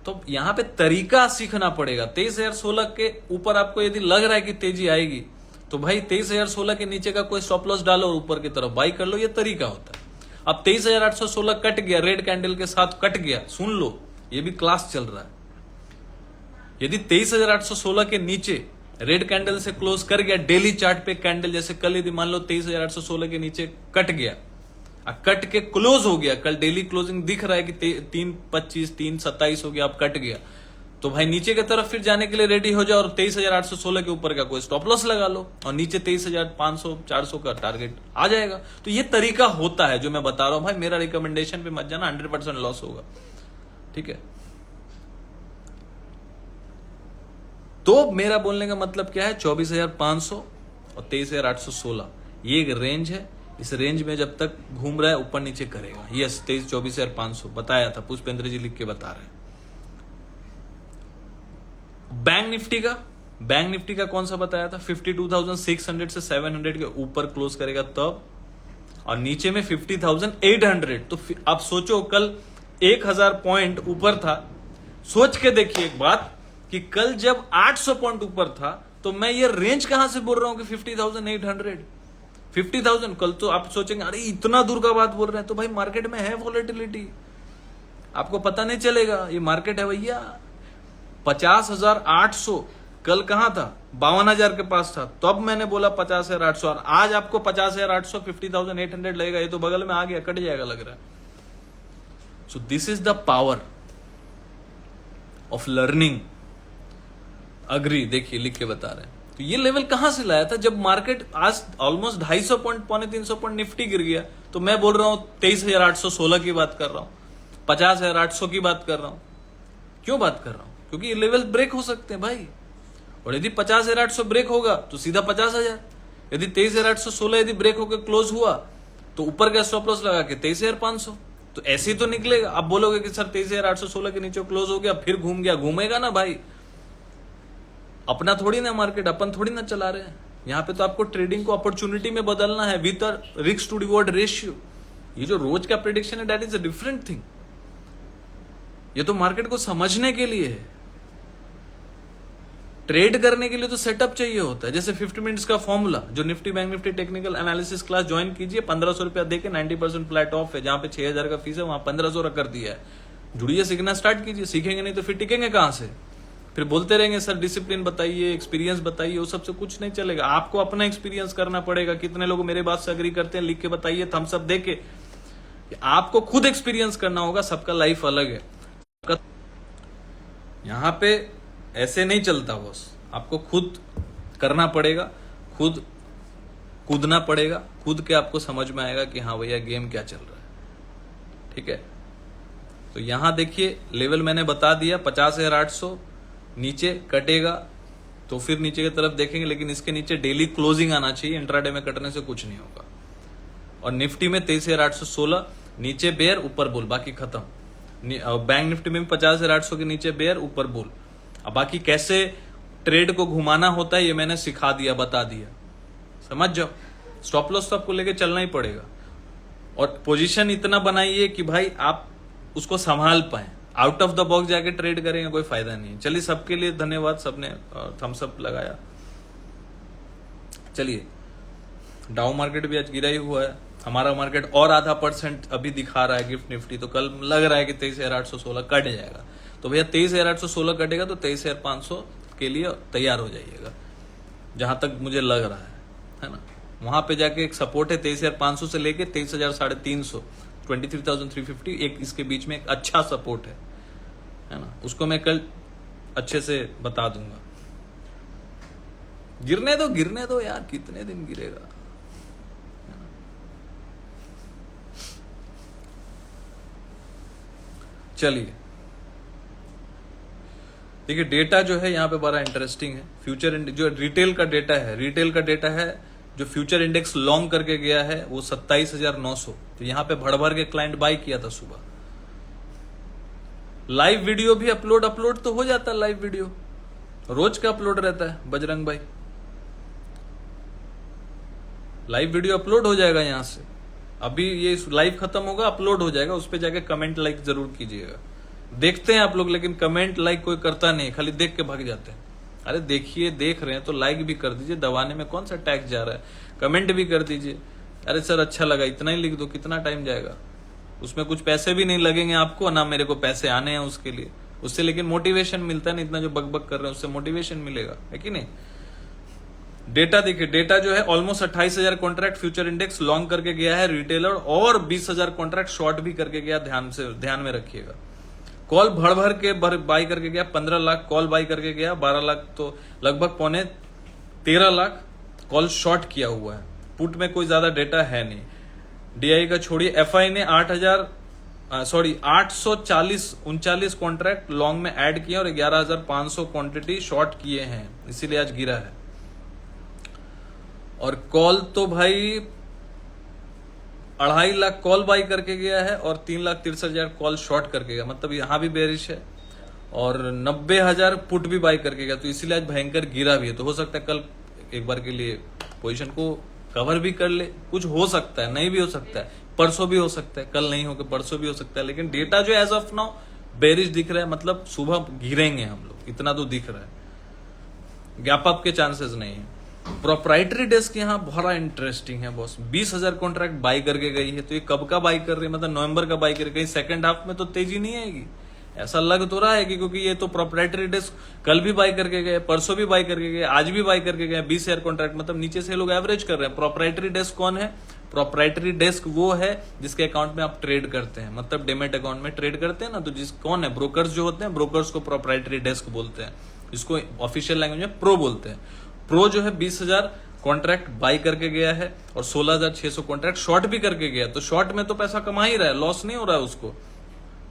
तो यहां पे तरीका सीखना पड़ेगा। 23,016 के ऊपर आपको यदि लग रहा है कि तेजी आएगी तो भाई 23,016 के नीचे का कोई स्टॉप लॉस डालो और ऊपर की तरफ बाई कर लो, ये तरीका होता है। अब 23,816 कट गया, रेड कैंडल के साथ कट गया, सुन लो ये भी क्लास चल रहा है। यदि 23,816 के नीचे रेड कैंडल से क्लोज कर गया डेली चार्ट पे कैंडल, जैसे कल यदि मान लो 23,816 के नीचे कट गया कट के क्लोज हो गया, कल डेली क्लोजिंग दिख रहा है कि 3.25 3.27 हो गया, अब कट गया, तो भाई नीचे की तरफ फिर जाने के लिए रेडी हो जाओ और 23,816 के ऊपर का कोई स्टॉप लॉस लगा लो और नीचे 23,500 400 का टारगेट आ जाएगा। तो ये तरीका होता है जो मैं बता रहा हूं भाई, मेरा रिकमेंडेशन पे मत जाना, 100% लॉस होगा, ठीक है। तो मेरा बोलने का मतलब क्या है, 24,500 और 23,816 ये एक रेंज है। इस रेंज में जब तक घूम रहा है ऊपर नीचे करेगा। यस 24,500 बताया था, पुष्पेंद्र जी लिख के बता रहे हैं। बैंक निफ्टी का कौन सा बताया था, 52,600 से 700 के ऊपर क्लोज करेगा तब, और नीचे में 50,800। तो आप सोचो कल 1,000 पॉइंट ऊपर था, सोच के देखिए एक बात कि कल जब 800 पॉइंट ऊपर था तो मैं ये रेंज कहां से बोल रहा हूं कि 50,800 50,000। कल तो आप सोचेंगे अरे इतना दूर का बात बोल रहे हैं, तो भाई मार्केट में है वॉलेटिलिटी, आपको पता नहीं चलेगा, ये मार्केट है भैया। 50,800 कल कहां था, 52,000 के पास था, तब मैंने बोला 50,800, और आज आपको 50,800 50,800 लगेगा, ये तो बगल में आ गया, कट जाएगा लग रहा है। So this is the power of learning. Agree, देखिए लिख के बता रहे हैं। तो ये लेवल कहां से लाया था, जब मार्केट आज ऑलमोस्ट 250 पॉइंट 250 पॉइंट निफ्टी गिर गया, तो मैं बोल रहा हूं 23,816 की बात कर रहा हूं, 50,800 की बात कर रहा हूं। क्यों बात कर रहा हूं, क्योंकि ये लेवल ब्रेक हो सकते हैं भाई। और यदि 50,800 ब्रेक होगा तो सीधा 50,000, यदि 23,816 यदि ब्रेक होकर क्लोज हुआ तो ऊपर का स्टॉप लॉस लगा के 23,500, तो ऐसे ही तो निकलेगा। आप बोलोगे कि सर 23,816 के नीचे क्लोज हो गया फिर घूम गया, घूमेगा ना भाई, अपना थोड़ी ना मार्केट, अपन थोड़ी ना चला रहे हैं। यहां पे तो आपको ट्रेडिंग को अपॉर्चुनिटी में बदलना है with risk to reward ratio. ये जो रोज का प्रेडिक्शन है that is a different thing, ये तो मार्केट को समझने के लिए है। ट्रेड करने के लिए तो सेटअप चाहिए होता है, जैसे 50 मिनट्स का फॉर्मूला जो Nifty bank Nifty technical analysis class join कीजिए, 1,500 रुपया देके 90% फ्लैट ऑफ है, जहां पे 6,000 का फीस है वहां 1,500 कर दिया है। जुड़िए, सीखना स्टार्ट कीजिए, सीखेंगे नहीं तो फिर टिकेंगे कहां से, फिर बोलते रहेंगे सर डिसिप्लिन बताइए, एक्सपीरियंस बताइए, वो सबसे कुछ नहीं चलेगा। आपको अपना एक्सपीरियंस करना पड़ेगा। कितने लोग मेरे बात से अग्री करते हैं, लिख के बताइए, थम्स अप देके। आपको खुद एक्सपीरियंस करना होगा, सबका लाइफ अलग है। यहां पे ऐसे नहीं चलता बॉस, आपको खुद करना पड़ेगा, खुद कूदना पड़ेगा, कूद के आपको समझ में आएगा कि हाँ भैया गेम क्या चल रहा है, ठीक है। तो यहां देखिए लेवल मैंने बता दिया, 50,800 नीचे कटेगा तो फिर नीचे की तरफ देखेंगे, लेकिन इसके नीचे डेली क्लोजिंग आना चाहिए, इंट्राडे में कटने से कुछ नहीं होगा। और निफ्टी में 23,816 नीचे बेयर ऊपर बुल, बाकी खत्म। बैंक निफ्टी में भी 50,800 के नीचे बेयर ऊपर बुल। अब बाकी कैसे ट्रेड को घुमाना होता है ये मैंने सिखा दिया, बता दिया, समझ जाओ। स्टॉप लॉस तो आपको लेके चलना ही पड़ेगा, और पोजीशन इतना बनाइए कि भाई आप उसको संभाल पाए। आउट ऑफ द बॉक्स जाके ट्रेड करेंगे कोई फायदा नहीं। चलिए, सबके लिए धन्यवाद, सबने थम्स अप लगाया। चलिए, डाउ मार्केट भी आज गिरा ही हुआ है, हमारा मार्केट और आधा % अभी दिखा रहा है गिफ्ट निफ्टी, तो कल लग रहा है कि 23,816 कट जाएगा। तो भैया 23,816 कटेगा तो 23,500 के लिए तैयार हो जाइएगा, जहां तक मुझे लग रहा है ना। वहां पे जाके एक सपोर्ट है 23,500 से लेके 23,350 23,350, एक इसके बीच में एक अच्छा सपोर्ट है ना, उसको मैं कल अच्छे से बता दूंगा। गिरने दो यार, कितने दिन गिरेगा। चलिए देखिए, डेटा जो है यहाँ पे बड़ा इंटरेस्टिंग है। फ्यूचर जो रिटेल का डेटा है, जो फ्यूचर इंडेक्स लॉन्ग करके गया है वो 27,900। तो यहाँ पे भर भर के क्लाइंट बाय किया था सुबह। लाइव वीडियो भी अपलोड तो हो जाता है, लाइव वीडियो रोज का अपलोड रहता है बजरंग भाई, लाइव वीडियो अपलोड हो जाएगा यहाँ से। अभी ये लाइव खत्म होगा, अपलोड हो जाएगा, उस पर जाके कमेंट लाइक जरूर कीजिएगा। देखते हैं आप लोग, लेकिन कमेंट लाइक कोई करता नहीं, खाली देख के भाग जाते हैं। अरे देखिए, देख रहे हैं तो लाइक भी कर दीजिए, दबाने में कौन सा टैक्स जा रहा है, कमेंट भी कर दीजिए। अरे सर अच्छा लगा, इतना ही लिख दो, कितना टाइम जाएगा, उसमें कुछ पैसे भी नहीं लगेंगे आपको, ना मेरे को पैसे आने हैं उसके लिए, उससे लेकिन मोटिवेशन मिलता है ना, इतना जो बक बक कर रहे हैं उससे मोटिवेशन मिलेगा, है कि नहीं। डेटा देखिए, डेटा जो है almost 28,000 contract future index long करके गया है रिटेलर, और 20,000 कॉन्ट्रैक्ट शॉर्ट भी करके गया। ध्यान में रखिएगा। कॉल भर भर के बाई करके गया, 15 लाख कॉल बाई करके गया, 12 लाख तो लगभग पौने 13 लाख कॉल शॉर्ट किया हुआ है। पुट में कोई ज्यादा डेटा है नहीं। डीआई का छोड़िए, एफआई ने 839 कॉन्ट्रैक्ट लॉन्ग में ऐड किए और 11,500 क्वांटिटी शॉर्ट किए हैं, इसीलिए आज गिरा है। और कॉल तो भाई 2.5 लाख कॉल बाई करके गया है और 3,63,000 कॉल शॉर्ट करके गया, मतलब यहां भी बेरिश है। और 90,000 पुट भी बाई करके गया, तो इसीलिए आज भयंकर गिरा भी है। तो हो सकता है कल एक बार के लिए पोजीशन को कवर भी कर ले, कुछ हो सकता है, नहीं भी हो सकता है, परसों भी हो सकता है, कल नहीं होकर परसों भी हो सकता है। लेकिन डेटा जो एज ऑफ नाउ बेरिश दिख रहा है, मतलब सुबह गिरेंगे हम लोग, इतना तो दिख रहा है। गैप अप के चांसेस नहीं है। प्रोप्राइटरी डेस्क यहाँ बड़ा इंटरेस्टिंग है बॉस। 20,000 कॉन्ट्रैक्ट बाई करके गई है, तो ये कब का बाई कर रही है, मतलब नवंबर का बाई कर रही है। सेकंड हाफ में तो तेजी नहीं आएगी, ऐसा लग तो रहा है कि क्योंकि ये तो प्रोप्राइटरी डेस्क कल भी बाई करके गए, परसों भी बाई करके गए, आज भी बाई करके गए 20,000 कॉन्ट्रैक्ट, मतलब नीचे से लोग एवरेज कर रहे हैं। प्रोप्राइटरी डेस्क कौन है? प्रोप्राइटरी डेस्क वो है जिसके अकाउंट में आप ट्रेड करते हैं, मतलब डेमेट अकाउंट में ट्रेड करते हैं ना, तो जिस कौन है, ब्रोकर्स जो होते हैं, ब्रोकर्स को प्रोप्राइटरी डेस्क बोलते हैं, इसको ऑफिशियल लैंग्वेज में प्रो बोलते हैं। प्रो जो है 20,000 कॉन्ट्रैक्ट बाई करके गया है और 16,600 कॉन्ट्रैक्ट शॉर्ट भी करके गया, तो शॉर्ट में तो पैसा कमा ही रहा है, लॉस नहीं हो रहा है उसको।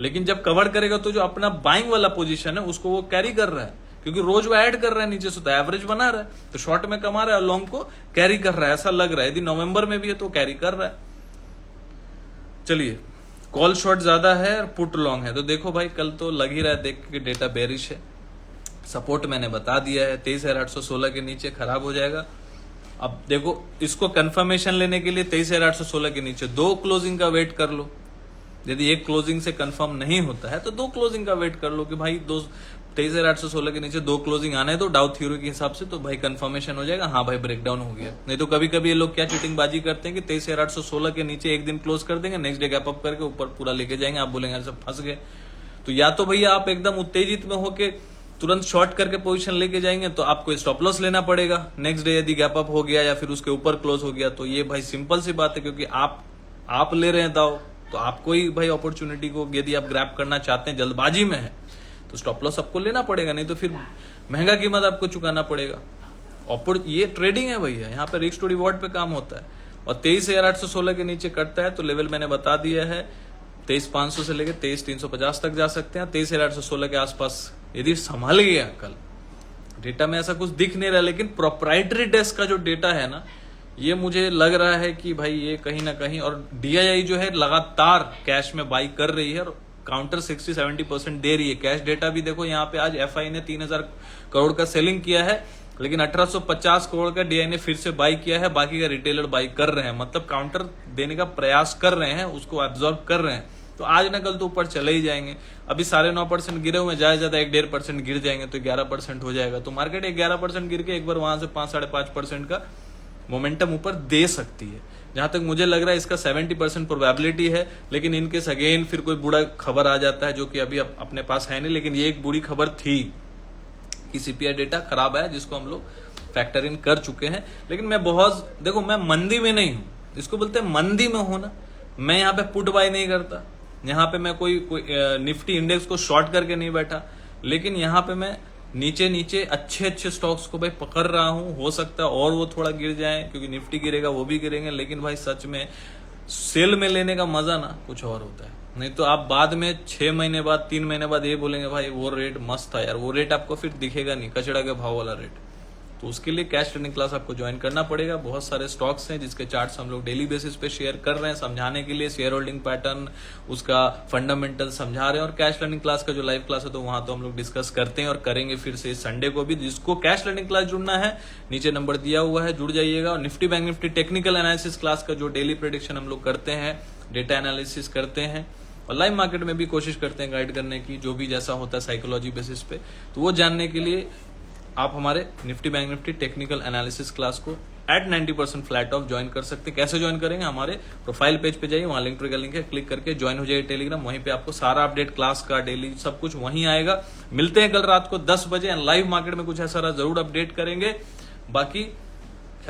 लेकिन जब कवर करेगा तो जो अपना बाइंग वाला पोजीशन है उसको वो कैरी कर रहा है, क्योंकि रोज वो ऐड कर रहा है नीचे से, तो एवरेज बना रहा है, तो शॉर्ट में कमा रहा है, लॉन्ग को कैरी कर रहा है, ऐसा लग रहा है। यदि नवंबर में भी है तो कैरी कर रहा है। चलिए, कॉल शॉर्ट ज्यादा है और पुट लॉन्ग है, तो देखो भाई कल तो लग ही रहा है देख के डेटा बेरिश है। सपोर्ट मैंने बता दिया है, 23,816 के नीचे खराब हो जाएगा। अब देखो, इसको कंफर्मेशन लेने के लिए 23,816 के नीचे 2 क्लोजिंग का वेट कर लो। यदि एक क्लोजिंग से कंफर्म नहीं होता है तो 2 क्लोजिंग का वेट कर लो कि भाई 23,816 के नीचे 2 क्लोजिंग आने दो डाउ थ्योरी के हिसाब से, तो भाई कंफर्मेशन हो जाएगा, हाँ भाई ब्रेकडाउन हो गया। नहीं तो कभी कभी ये लोग क्या चीटिंग बाजी करते हैं कि 23,816 के नीचे एक दिन क्लोज कर देंगे, नेक्स्ट डे गैप अप करके ऊपर पूरा लेके जाएंगे, आप बोलेंगे सब फंस गए। तो या तो भैया आप एकदम उत्तेजित में होके तुरंत शॉर्ट करके पोजीशन लेके जाएंगे तो आपको स्टॉप लॉस लेना पड़ेगा। नेक्स्ट डे यदि गैप अप हो गया या फिर उसके ऊपर क्लोज हो गया, तो ये भाई सिंपल सी बात है, क्योंकि आप ले रहे हैं दाव, तो आपको ही भाई अपॉर्चुनिटी को यदि आप ग्रैब करना चाहते हैं, जल्दबाजी में है, तो स्टॉप लॉस आपको लेना पड़ेगा, नहीं तो फिर महंगा कीमत आपको चुकाना पड़ेगा। ये ट्रेडिंग है भैया, यहाँ पे रिस्क टू रिवॉर्ड पे काम होता है। और 23,816 के नीचे कटता है तो लेवल मैंने बता दिया है, 23,500 से लेकर 23,350 तक जा सकते हैं। 23,816 के आसपास यदि संभल गया कल, डेटा में ऐसा कुछ दिख नहीं रहा, लेकिन प्रोप्राइटरी डेस्क का जो डेटा है ना, ये मुझे लग रहा है कि भाई ये कहीं ना कहीं, और डीआईआई जो है लगातार कैश में बाई कर रही है और काउंटर 60-70% दे रही है। कैश डेटा भी देखो, यहाँ पे आज एफआई ने 3,000 करोड़ का सेलिंग किया है, लेकिन 1850 करोड़ का डीआई ने फिर से बाई किया है, बाकी का रिटेलर बाई कर रहे हैं, मतलब काउंटर देने का प्रयास कर रहे हैं, उसको एब्जॉर्ब कर रहे हैं। तो आज ना कल तो ऊपर चले ही जाएंगे। अभी 9.5% गिरे हुए, ज्यादा 1-1.5% गिर जाएंगे तो 11% हो जाएगा। तो मार्केट 11% गिर के एक बार वहां से 5-5.5% का मोमेंटम ऊपर दे सकती है। जहां तक मुझे लग रहा है इसका 70% प्रोबेबिलिटी है, लेकिन इनकेस अगेन फिर कोई बुरा खबर आ जाता है, जो कि अभी अपने पास है नहीं, लेकिन ये एक बुरी खबर थी कि सीपीआई डेटा खराब है, जिसको हम लोग फैक्टर इन कर चुके हैं। लेकिन मैं देखो, मैं मंदी में नहीं हूं, इसको बोलते हैं मंदी में होना। मैं यहाँ पे पुट बाय नहीं करता, यहाँ पे मैं कोई निफ्टी इंडेक्स को शॉर्ट करके नहीं बैठा, लेकिन यहाँ पे मैं नीचे अच्छे स्टॉक्स को भाई पकड़ रहा हूं। हो सकता है और वो थोड़ा गिर जाए, क्योंकि निफ्टी गिरेगा वो भी गिरेंगे, लेकिन भाई सच में सेल में लेने का मजा ना कुछ और होता है। नहीं तो आप बाद में 6 महीने बाद 3 महीने बाद ये बोलेंगे भाई वो रेट मस्त था यार, वो रेट आपको फिर दिखेगा नहीं, कचड़ा के भाव वाला रेट। तो उसके लिए कैश ट्रेडिंग क्लास आपको ज्वाइन करना पड़ेगा। बहुत सारे स्टॉक्स हैं जिसके चार्ट्स हम लोग डेली बेसिस पे शेयर कर रहे हैं, समझाने के लिए शेयर होल्डिंग पैटर्न, उसका फंडामेंटल समझा रहे हैं। और कैश लर्निंग क्लास का जो लाइव क्लास है तो वहां तो हम लोग डिस्कस करते हैं और करेंगे फिर से इस संडे को भी। जिसको कैश लर्निंग क्लास जुड़ना है, नीचे नंबर दिया हुआ है, जुड़ जाइएगा। और Nifty bank Nifty technical analysis class का जो डेली प्रेडिक्शन हम लोग करते हैं, डेटा एनालिसिस करते हैं और लाइव मार्केट में भी कोशिश करते हैं गाइड करने की, जो भी जैसा होता है साइकोलॉजी बेसिस पे। तो वो जानने के लिए आप हमारे Nifty bank Nifty technical analysis class को एट 90% फ्लैट ऑफ ज्वाइन कर सकते हैं। कैसे ज्वाइन करेंगे? हमारे प्रोफाइल पेज पे जाइए, वहां लिंक ट्री का लिंक है, क्लिक करके ज्वाइन हो जाइए टेलीग्राम। वहीं पे आपको सारा अपडेट क्लास का डेली सब कुछ वहीं आएगा। मिलते हैं कल रात को 10 बजे। लाइव मार्केट में कुछ ऐसा जरूर अपडेट करेंगे। बाकी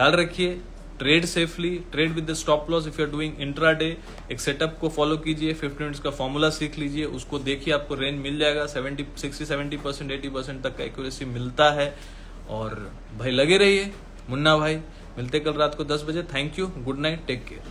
ख्याल रखिए, trade safely, trade with the stop loss if you are doing intraday. एक सेटअप को फॉलो कीजिए, 15 मिनट्स का फॉर्मूला सीख लीजिए, उसको देखिए, आपको रेंज मिल जाएगा। 60-70%, 80% तक का एक्यूरेसी मिलता है। और भाई लगे रहिए, मुन्ना भाई, मिलते कल रात को 10 बजे। Thank you, good night, take care.